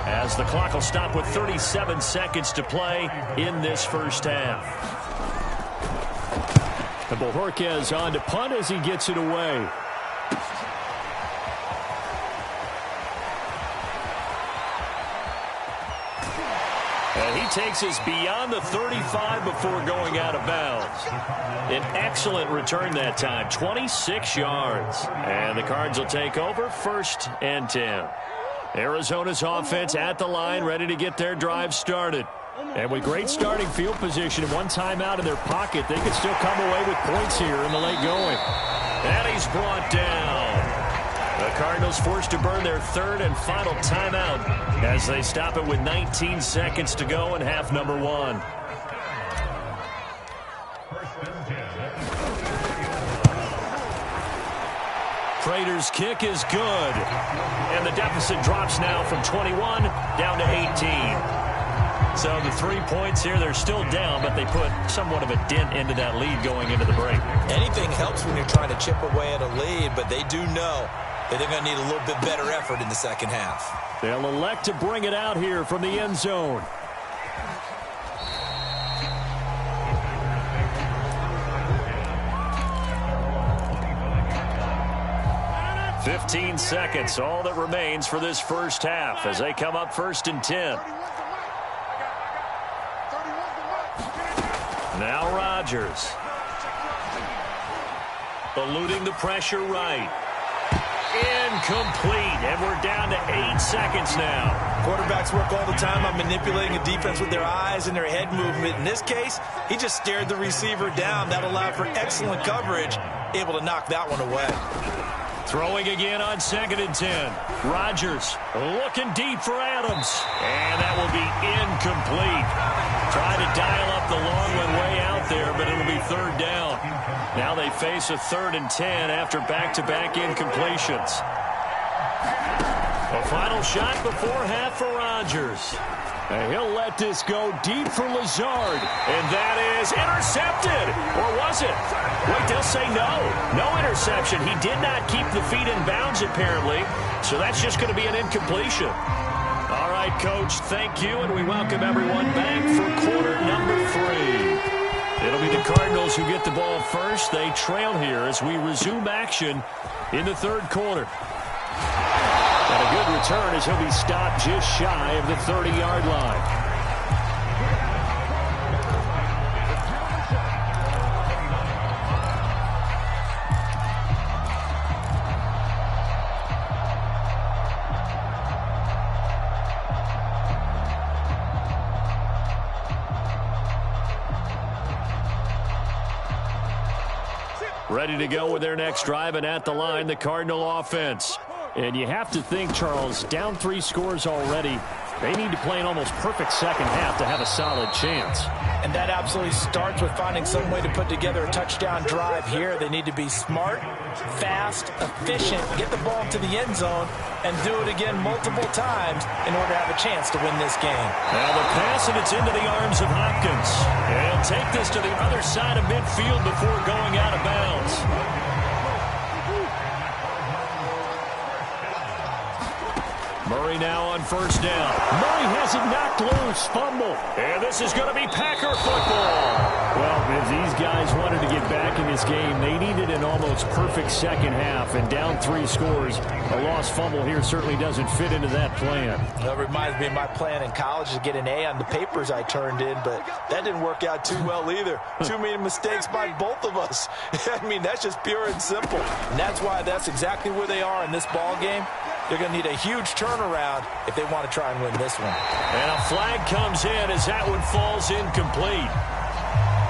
as the clock will stop with 37 seconds to play in this first half. And Bojorquez on to punt as he gets it away. And he takes us beyond the 35 before going out of bounds. An excellent return that time, 26 yards. And the Cards will take over 1st and 10. Arizona's offense at the line, ready to get their drive started. And with great starting field position and one timeout in their pocket, they could still come away with points here in the late going. And he's brought down. The Cardinals forced to burn their 3rd and final timeout as they stop it with 19 seconds to go in half number 1. Prater's kick is good. And the deficit drops now from 21 down to 18. So the 3 points here, they're still down, but they put somewhat of a dent into that lead going into the break. Anything helps when you're trying to chip away at a lead, but they do know that they're going to need a little bit better effort in the second half. They'll elect to bring it out here from the end zone. Seconds, all that remains for this first half as they come up 1st and 10. Now Rodgers. Eluding the pressure right. Incomplete, and we're down to 8 seconds now. Quarterbacks work all the time on manipulating a defense with their eyes and their head movement. In this case, he just stared the receiver down. That allowed for excellent coverage, able to knock that one away. Throwing again on 2nd and 10. Rodgers looking deep for Adams. And that will be incomplete. Trying to dial up the long one way out there, but it'll be 3rd down. Now they face a 3rd and 10 after back-to-back incompletions. A final shot before half for Rodgers. And he'll let this go deep for Lazard. And that is intercepted. Or was it? Wait, they'll say no. No interception. He did not keep the feet in bounds, apparently. So that's just going to be an incompletion. All right, Coach, thank you. And we welcome everyone back for quarter number 3. It'll be the Cardinals who get the ball first. They trail here as we resume action in the 3rd quarter. And a good return as he'll be stopped just shy of the 30-yard line. Ready to go with their next drive, and at the line, the Cardinal offense. And you have to think, Charles, down 3 scores already. They need to play an almost perfect second half to have a solid chance. And that absolutely starts with finding some way to put together a touchdown drive here. They need to be smart, fast, efficient, get the ball to the end zone, and do it again multiple times in order to have a chance to win this game. Now the pass, and it's into the arms of Hopkins. And he'll take this to the other side of midfield before going out of bounds. Murray now on 1st down. Murray has it knocked loose. Fumble. And this is going to be Packer football. Well, if these guys wanted to get back in this game, they needed an almost perfect second half. And down 3 scores, a lost fumble here certainly doesn't fit into that plan. That reminds me of my plan in college to get an A on the papers I turned in, but that didn't work out too well either. Too many mistakes by both of us. I mean, that's just pure and simple. And that's why that's exactly where they are in this ball game. They're going to need a huge turnaround if they want to try and win this one. And a flag comes in as that one falls incomplete.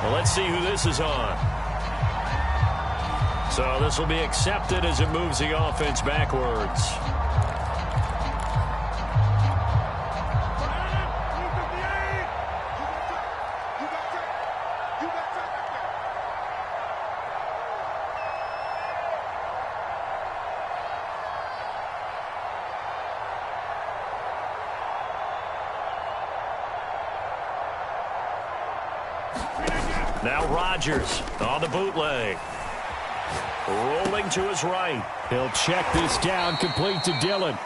Well, let's see who this is on. So this will be accepted as it moves the offense backwards. Now Rodgers on the bootleg. Rolling to his right. He'll check this down, complete to Dillon.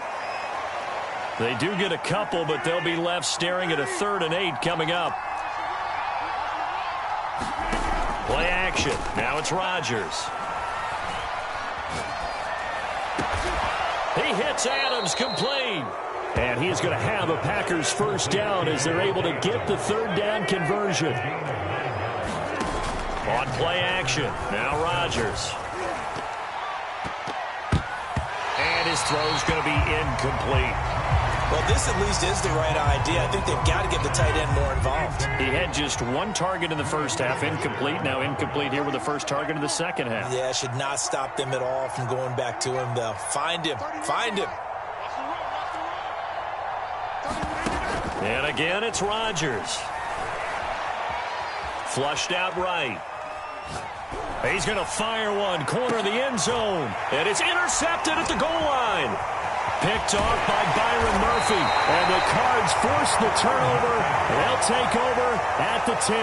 They do get a couple, but they'll be left staring at a 3rd and 8 coming up. Play action. Now it's Rodgers. He hits Adams complete. And he's going to have a Packers 1st down as they're able to get the 3rd down conversion. On play action, now Rodgers. And his throw's going to be incomplete. Well, this at least is the right idea. I think they've got to get the tight end more involved. He had just 1 target in the first half, incomplete. Now incomplete here with the first target of the second half. Yeah, should not stop them at all from going back to him, though. Find him. Find him. And again, it's Rodgers. Flushed out right. He's going to fire one, corner of the end zone. And it's intercepted at the goal line. Picked off by Byron Murphy. And the Cards force the turnover. They'll take over at the 10.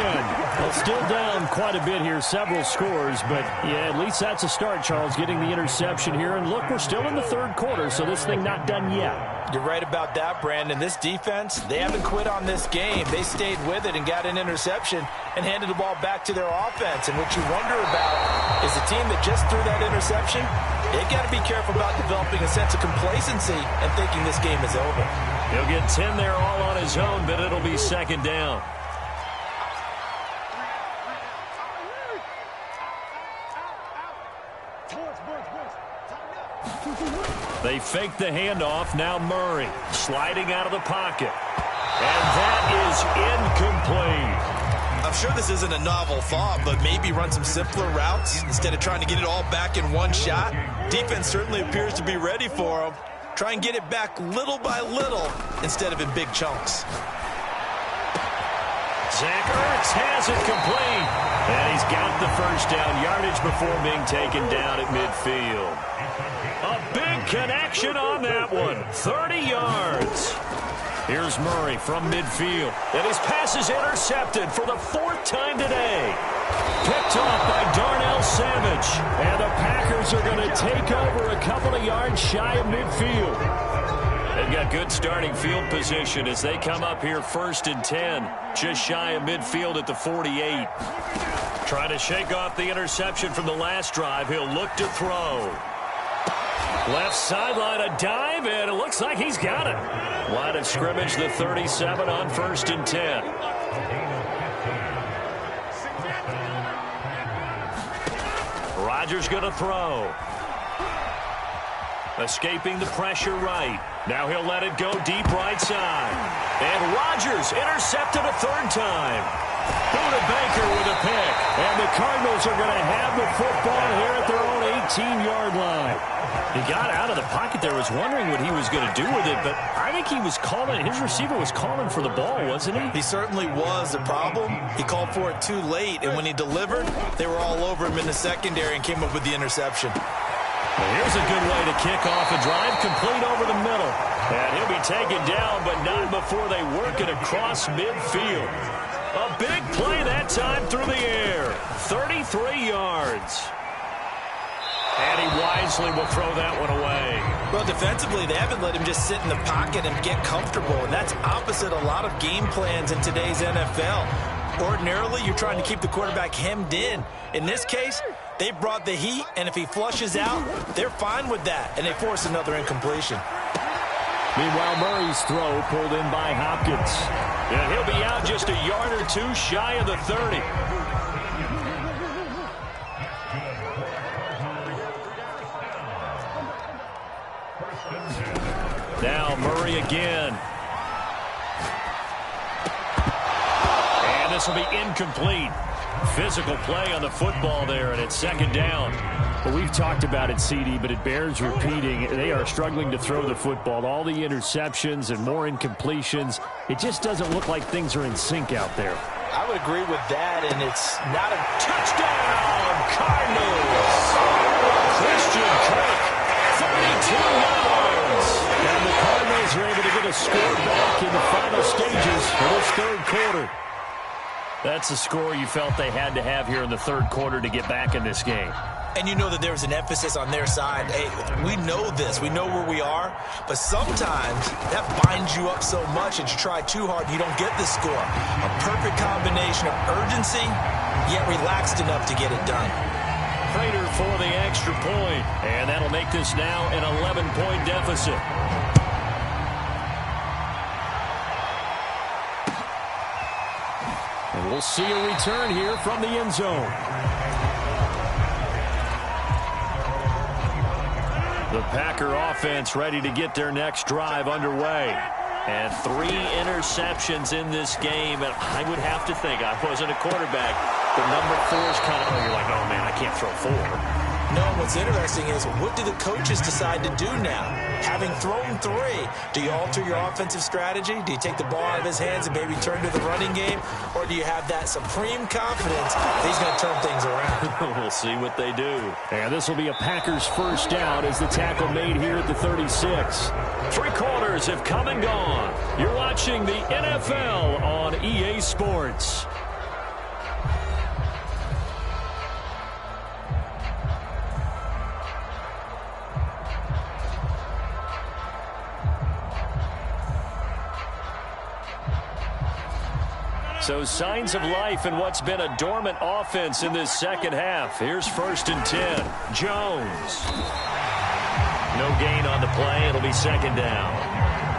Well, still down quite a bit here, several scores. But, yeah, at least that's a start, Charles, getting the interception here. And, look, we're still in the 3rd quarter, so this thing not done yet. You're right about that, Brandon. This defense, they haven't quit on this game. They stayed with it and got an interception and handed the ball back to their offense. And what you wonder about is the team that just threw that interception, they've got to be careful about developing a sense of complacency and thinking this game is over. He'll get 10 there all on his own, but it'll be 2nd down. They fake the handoff. Now Murray sliding out of the pocket. And that is incomplete. I'm sure this isn't a novel thought, but maybe run some simpler routes instead of trying to get it all back in one shot. Defense certainly appears to be ready for him. Try and get it back little by little instead of in big chunks. Zach Ertz has it complete. And he's got the first down yardage before being taken down at midfield. A big connection on that one. 30 yards. Here's Murray from midfield. And his pass is intercepted for the fourth time today. Picked off by Darnell Savage. And the Packers are going to take over a couple of yards shy of midfield. They've got good starting field position as they come up here 1st and 10. Just shy of midfield at the 48. Trying to shake off the interception from the last drive. He'll look to throw. Left sideline, a dive, and it looks like he's got it. Line of scrimmage, the 37 on 1st and 10. Rodgers going to throw. Escaping the pressure right. Now he'll let it go deep right side. And Rodgers intercepted a third time. Buda Baker with a pick. And the Cardinals are going to have the football here at their own 18-yard line. He got out of the pocket there, was wondering what he was going to do with it, but I think he was calling, his receiver was calling for the ball, wasn't he? He certainly was. The problem, he called for it too late, and when he delivered, they were all over him in the secondary and came up with the interception. Well, here's a good way to kick off a drive, complete over the middle. And he'll be taken down, but not before they work it across midfield. A big play that time through the air. 33 yards. And he wisely will throw that one away. Well, defensively, they haven't let him just sit in the pocket and get comfortable, and that's opposite a lot of game plans in today's NFL. Ordinarily, you're trying to keep the quarterback hemmed in. In this case, they brought the heat, and if he flushes out, they're fine with that, and they force another incompletion. Meanwhile, Murray's throw pulled in by Hopkins. And he'll be out just a yard or two shy of the 30. Now Murray again. And this will be incomplete. Physical play on the football there, and it's 2nd down. Well, we've talked about it, CD, but it bears repeating. They are struggling to throw the football. All the interceptions and more incompletions. It just doesn't look like things are in sync out there. I would agree with that, and it's not a Touchdown, Cardinals! Christian Kirk, 32 yards. And the Cardinals are able to get a score back in the final stages of this 3rd quarter. That's the score you felt they had to have here in the 3rd quarter to get back in this game. And you know that there's an emphasis on their side. Hey, we know this. We know where we are. But sometimes that binds you up so much that you try too hard and you don't get the score. A perfect combination of urgency, yet relaxed enough to get it done. Prater for the extra point. And that'll make this now an 11-point deficit. And we'll see a return here from the end zone. The Packer offense ready to get their next drive underway. And 3 interceptions in this game. And I would have to think, I wasn't a quarterback, but number 4 is kind of, you're like, oh, man, I can't throw 4. No, what's interesting is, what do the coaches decide to do now? Having thrown 3, do you alter your offensive strategy? Do you take the ball out of his hands and maybe turn to the running game? Or do you have that supreme confidence that he's going to turn things around? We'll see what they do. And this will be a Packers first down as the tackle made here at the 36. 3 quarters have come and gone. You're watching the NFL on EA Sports. So signs of life in what's been a dormant offense in this 2nd half. Here's 1st and 10. Jones. No gain on the play. It'll be 2nd down.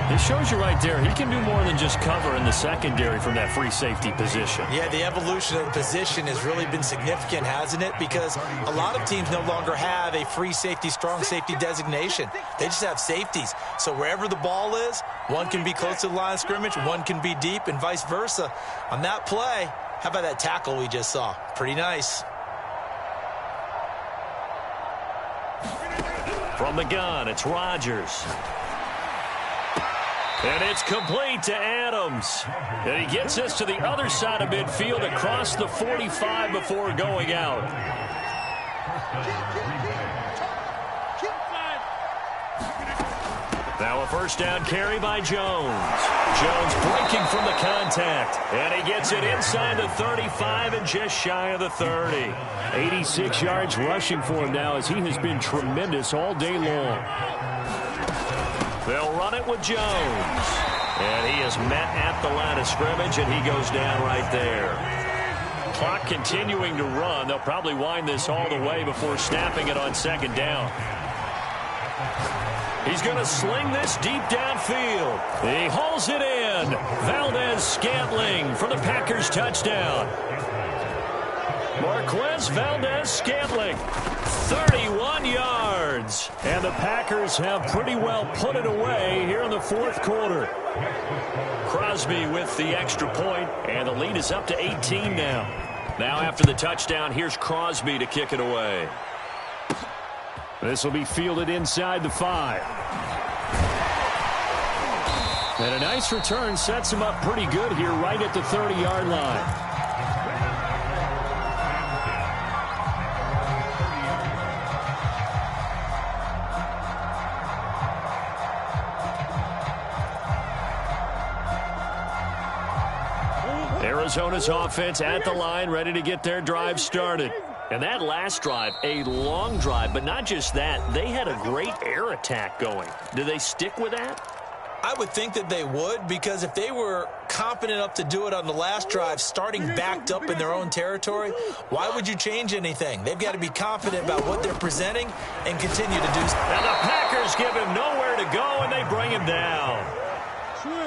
It shows you right there, he can do more than just cover in the secondary from that free safety position. Yeah, the evolution of the position has really been significant, hasn't it? Because a lot of teams no longer have a free safety, strong safety designation. They just have safeties. So wherever the ball is, one can be close to the line of scrimmage, one can be deep, and vice versa. On that play, how about that tackle we just saw? Pretty nice. From the gun, it's Rodgers. And it's complete to Adams. And he gets us to the other side of midfield across the 45 before going out. Now a first down carry by Jones. Jones breaking from the contact. And he gets it inside the 35 and just shy of the 30. 86 yards rushing for him now as he has been tremendous all day long. They'll run it with Jones. And he is met at the line of scrimmage, and he goes down right there. Clock continuing to run. They'll probably wind this all the way before snapping it on second down. He's going to sling this deep downfield. He hauls it in. Valdez-Scantling for the Packers touchdown. Marquez Valdez-Scantling, 31 yards. And the Packers have pretty well put it away here in the fourth quarter. Crosby with the extra point, and the lead is up to 18 now. Now after the touchdown, here's Crosby to kick it away. This will be fielded inside the 5. And a nice return sets him up pretty good here right at the 30-yard line. Arizona's offense at the line, ready to get their drive started. And that last drive, a long drive, but not just that. They had a great air attack going. Do they stick with that? I would think that they would, because if they were confident enough to do it on the last drive, starting backed up in their own territory, why would you change anything? They've got to be confident about what they're presenting and continue to do so. And the Packers give him nowhere to go, and they bring him down.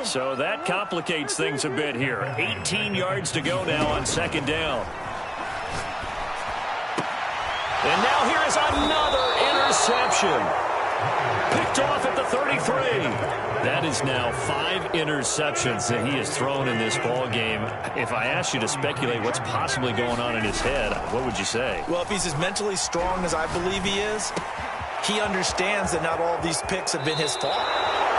So that complicates things a bit here. 18 yards to go now on second down. And now here is another interception. Picked off at the 33. That is now 5 interceptions that he has thrown in this ball game. If I asked you to speculate what's possibly going on in his head, what would you say? Well, if he's as mentally strong as I believe he is, he understands that not all of these picks have been his fault.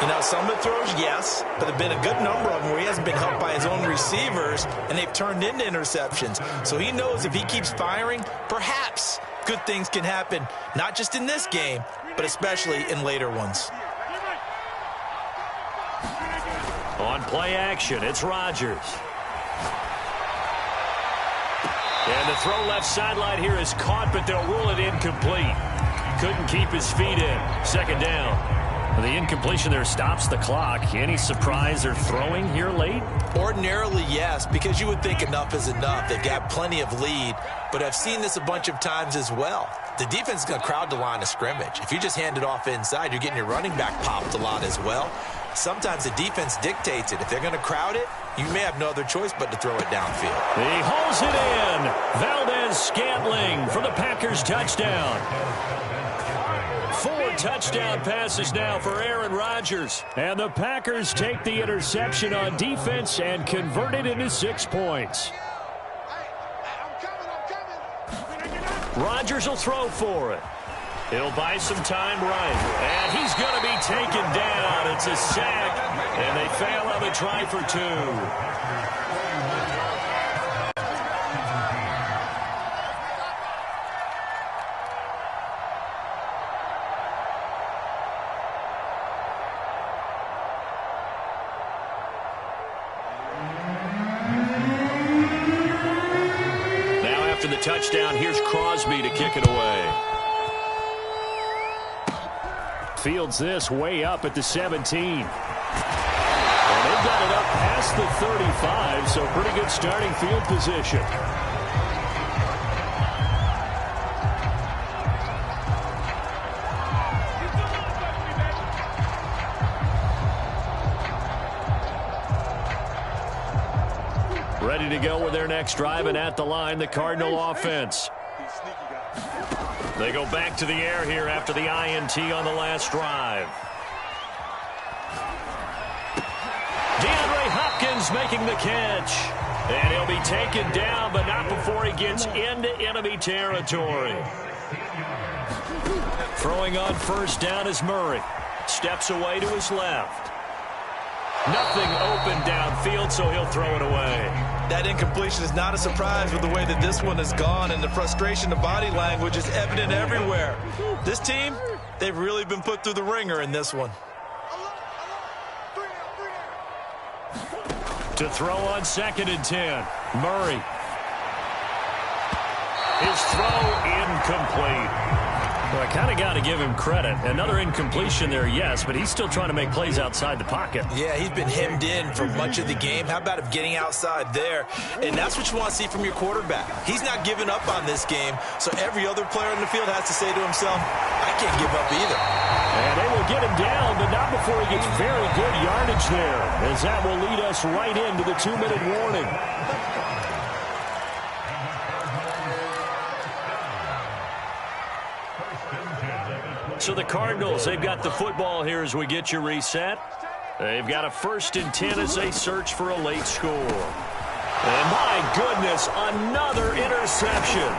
You know, some of the throws, yes, but there have been a good number of them where he hasn't been helped by his own receivers, and they've turned into interceptions. So he knows if he keeps firing, perhaps good things can happen, not just in this game, but especially in later ones. On play action, it's Rodgers. And the throw left sideline here is caught, but they'll rule it incomplete. Couldn't keep his feet in. Second down. The incompletion there stops the clock. Any surprise they're throwing here late? Ordinarily, yes, because you would think enough is enough. They've got plenty of lead, but I've seen this a bunch of times as well. The defense is going to crowd the line of scrimmage. If you just hand it off inside, you're getting your running back popped a lot as well. Sometimes the defense dictates it. If they're going to crowd it, you may have no other choice but to throw it downfield. He hauls it in. Valdez-Scantling for the Packers touchdown. 4 touchdown passes now for Aaron Rodgers. And the Packers take the interception on defense and convert it into 6 points. Rodgers will throw for it. He'll buy some time right. And he's going to be taken down. It's a sack. And they fail on the try for 2. After the touchdown, here's Crosby to kick it away. Fields this way up at the 17. And they've got it up past the 35, so pretty good starting field position. ready to go with their next drive, and at the line, the Cardinal offense. They go back to the air here after the INT on the last drive. DeAndre Hopkins making the catch. And he'll be taken down, but not before he gets into enemy territory. Throwing on first down is Murray. Steps away to his left. Nothing open downfield, so he'll throw it away. That incompletion is not a surprise with the way that this one has gone, and the frustration, the body language is evident everywhere. This team, they've really been put through the ringer in this one. To throw on 2nd and 10. Murray. His throw incomplete. Well, I kind of got to give him credit. Another incompletion there, yes, but he's still trying to make plays outside the pocket. Yeah, he's been hemmed in for much of the game. How about him getting outside there? And that's what you want to see from your quarterback. He's not giving up on this game, so every other player in the field has to say to himself, I can't give up either. And they will get him down, but not before he gets very good yardage there, as that will lead us right into the 2-minute warning. So the Cardinals, they've got the football here as we get you reset. They've got a 1st and 10 as they search for a late score. And my goodness, another interception.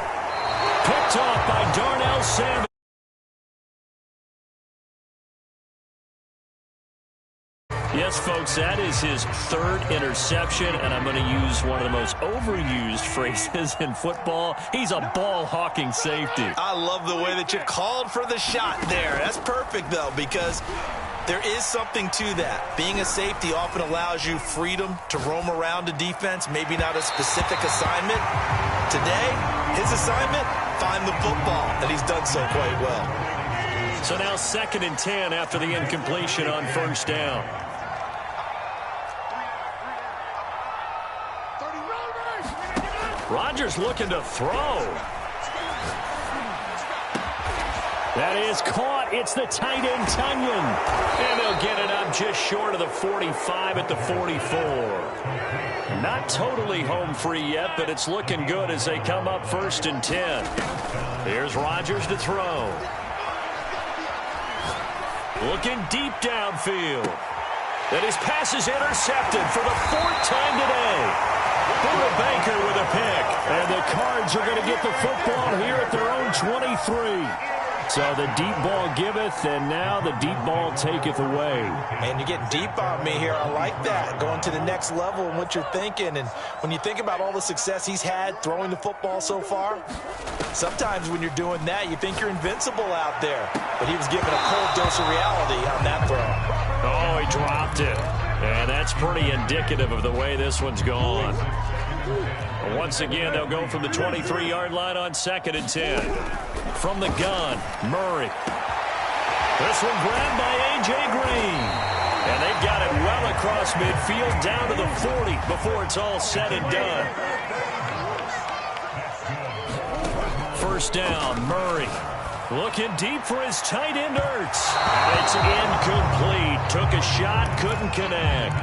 Picked off by Darnell Savage. Yes, folks, that is his 3rd interception, and I'm going to use one of the most overused phrases in football. He's a ball-hawking safety. I love the way that you called for the shot there. That's perfect, though, because there is something to that. Being a safety often allows you freedom to roam around a defense, maybe not a specific assignment. Today, his assignment, find the football, and he's done so quite well. So now 2nd and 10 after the incompletion on first down. Rodgers looking to throw. That is caught. It's the tight end, Tunyon. And they'll get it up just short of the 45 at the 44. Not totally home free yet, but it's looking good as they come up 1st and 10. Here's Rodgers to throw. Looking deep downfield. And his pass is intercepted for the 4th time today. Buda Baker with a pick. And the Cards are going to get the football here at their own 23. So the deep ball giveth, and now the deep ball taketh away. Man, you're getting deep on me here. I like that, going to the next level and what you're thinking. And when you think about all the success he's had throwing the football so far, sometimes when you're doing that, you think you're invincible out there. But he was given a cold dose of reality on that throw. Oh, he dropped it. And that's pretty indicative of the way this one's gone. Once again, they'll go from the 23-yard line on 2nd and 10. From the gun, Murray. This one grabbed by A.J. Green. And they've got it well across midfield down to the 40 before it's all said and done. First down, Murray. Looking deep for his tight end, Ertz. And it's incomplete. Took a shot, couldn't connect.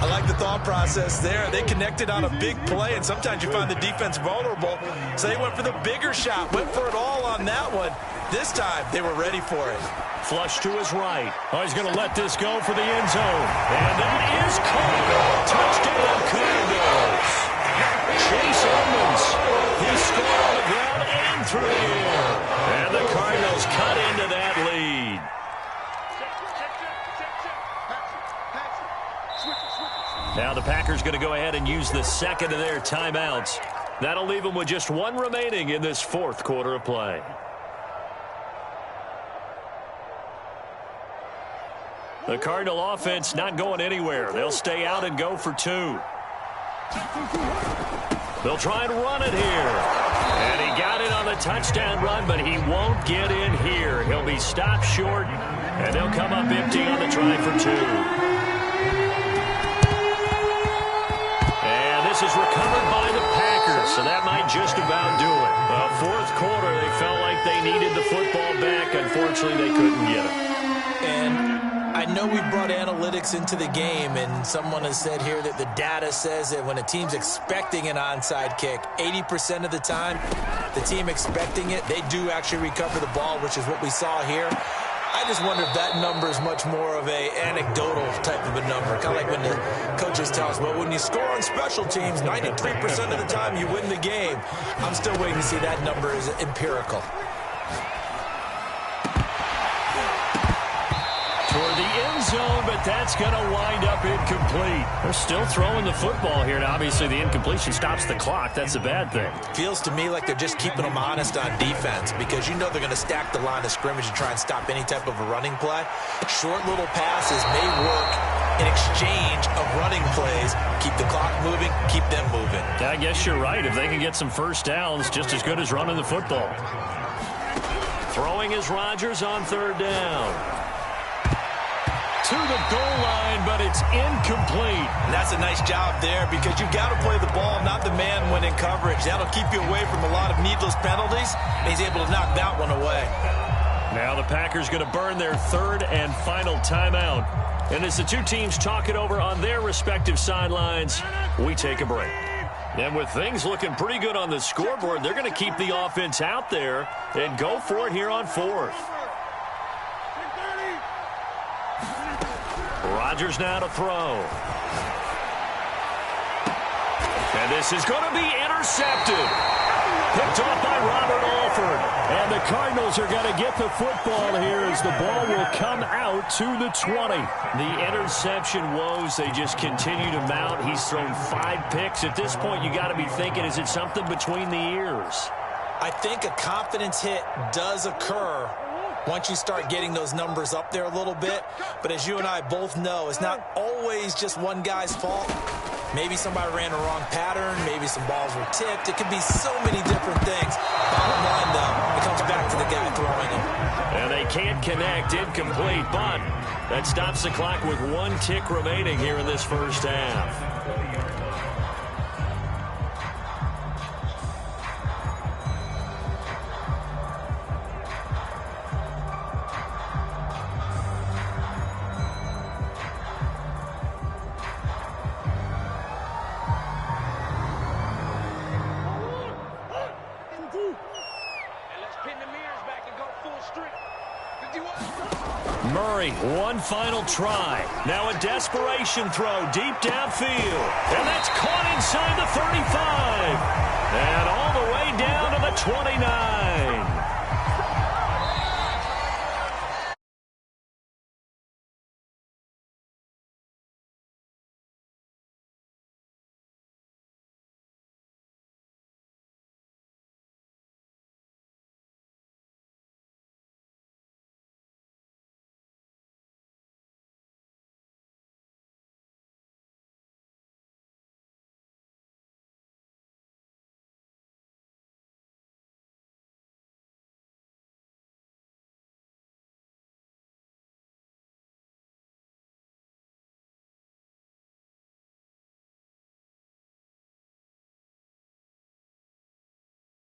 I like the thought process there. They connected on a big play, and sometimes you find the defense vulnerable. So they went for the bigger shot, went for it all on that one. This time, they were ready for it. Flush to his right. Oh, he's going to let this go for the end zone. And that is caught. Touchdown, Cardinals. Chase Edmonds. He scored on the ground and through the air. And the Cardinals cut into that lead. Now the Packers going to go ahead and use the 2nd of their timeouts. That'll leave them with just 1 remaining in this 4th quarter of play. The Cardinal offense not going anywhere. They'll stay out and go for 2. They'll try and run it here. And he got it on the touchdown run, but he won't get in here. He'll be stopped short, and they'll come up empty on the try for 2. This is recovered by the Packers, so that might just about do it. Well, 4th quarter, they felt like they needed the football back. Unfortunately, they couldn't get it. And I know we brought analytics into the game, and someone has said here that the data says that when a team's expecting an onside kick, 80% of the time, the team expecting it, they do actually recover the ball, which is what we saw here. I just wonder if that number is much more of a anecdotal type of a number, kind of like when the coaches tell us, well, when you score on special teams, 93% of the time you win the game. I'm still waiting to see that number is empirical. Toward the end zone, but that's going to wind up incomplete. They're still throwing the football here, and obviously the incompletion stops the clock. That's a bad thing. Feels to me like they're just keeping them honest on defense because you know they're going to stack the line of scrimmage and try and stop any type of a running play. Short little passes may work in exchange of running plays. Keep the clock moving, keep them moving. I guess you're right. If they can get some first downs, just as good as running the football. Throwing is Rodgers on third down. To the goal line, but it's incomplete. And that's a nice job there because you've got to play the ball, not the man when in coverage. That'll keep you away from a lot of needless penalties, and he's able to knock that one away. Now the Packers going to burn their third and final timeout. And as the two teams talk it over on their respective sidelines, we take a break. And with things looking pretty good on the scoreboard, they're going to keep the offense out there and go for it here on fourth. Rodgers now to throw. And this is going to be intercepted. Picked off by Robert Alford. And the Cardinals are going to get the football here as the ball will come out to the 20. The interception woes, they just continue to mount. He's thrown 5 picks. At this point, you got to be thinking, is it something between the ears? I think a confidence hit does occur once you start getting those numbers up there a little bit. But as you and I both know, it's not always just one guy's fault. Maybe somebody ran a wrong pattern. Maybe some balls were tipped. It could be so many different things. Bottom line, though, it comes back to the guy throwing them. And they can't connect, incomplete, but that stops the clock with 1 tick remaining here in this first half. Murray, one final try. Now a desperation throw deep downfield. And that's caught inside the 35. And all the way down to the 29.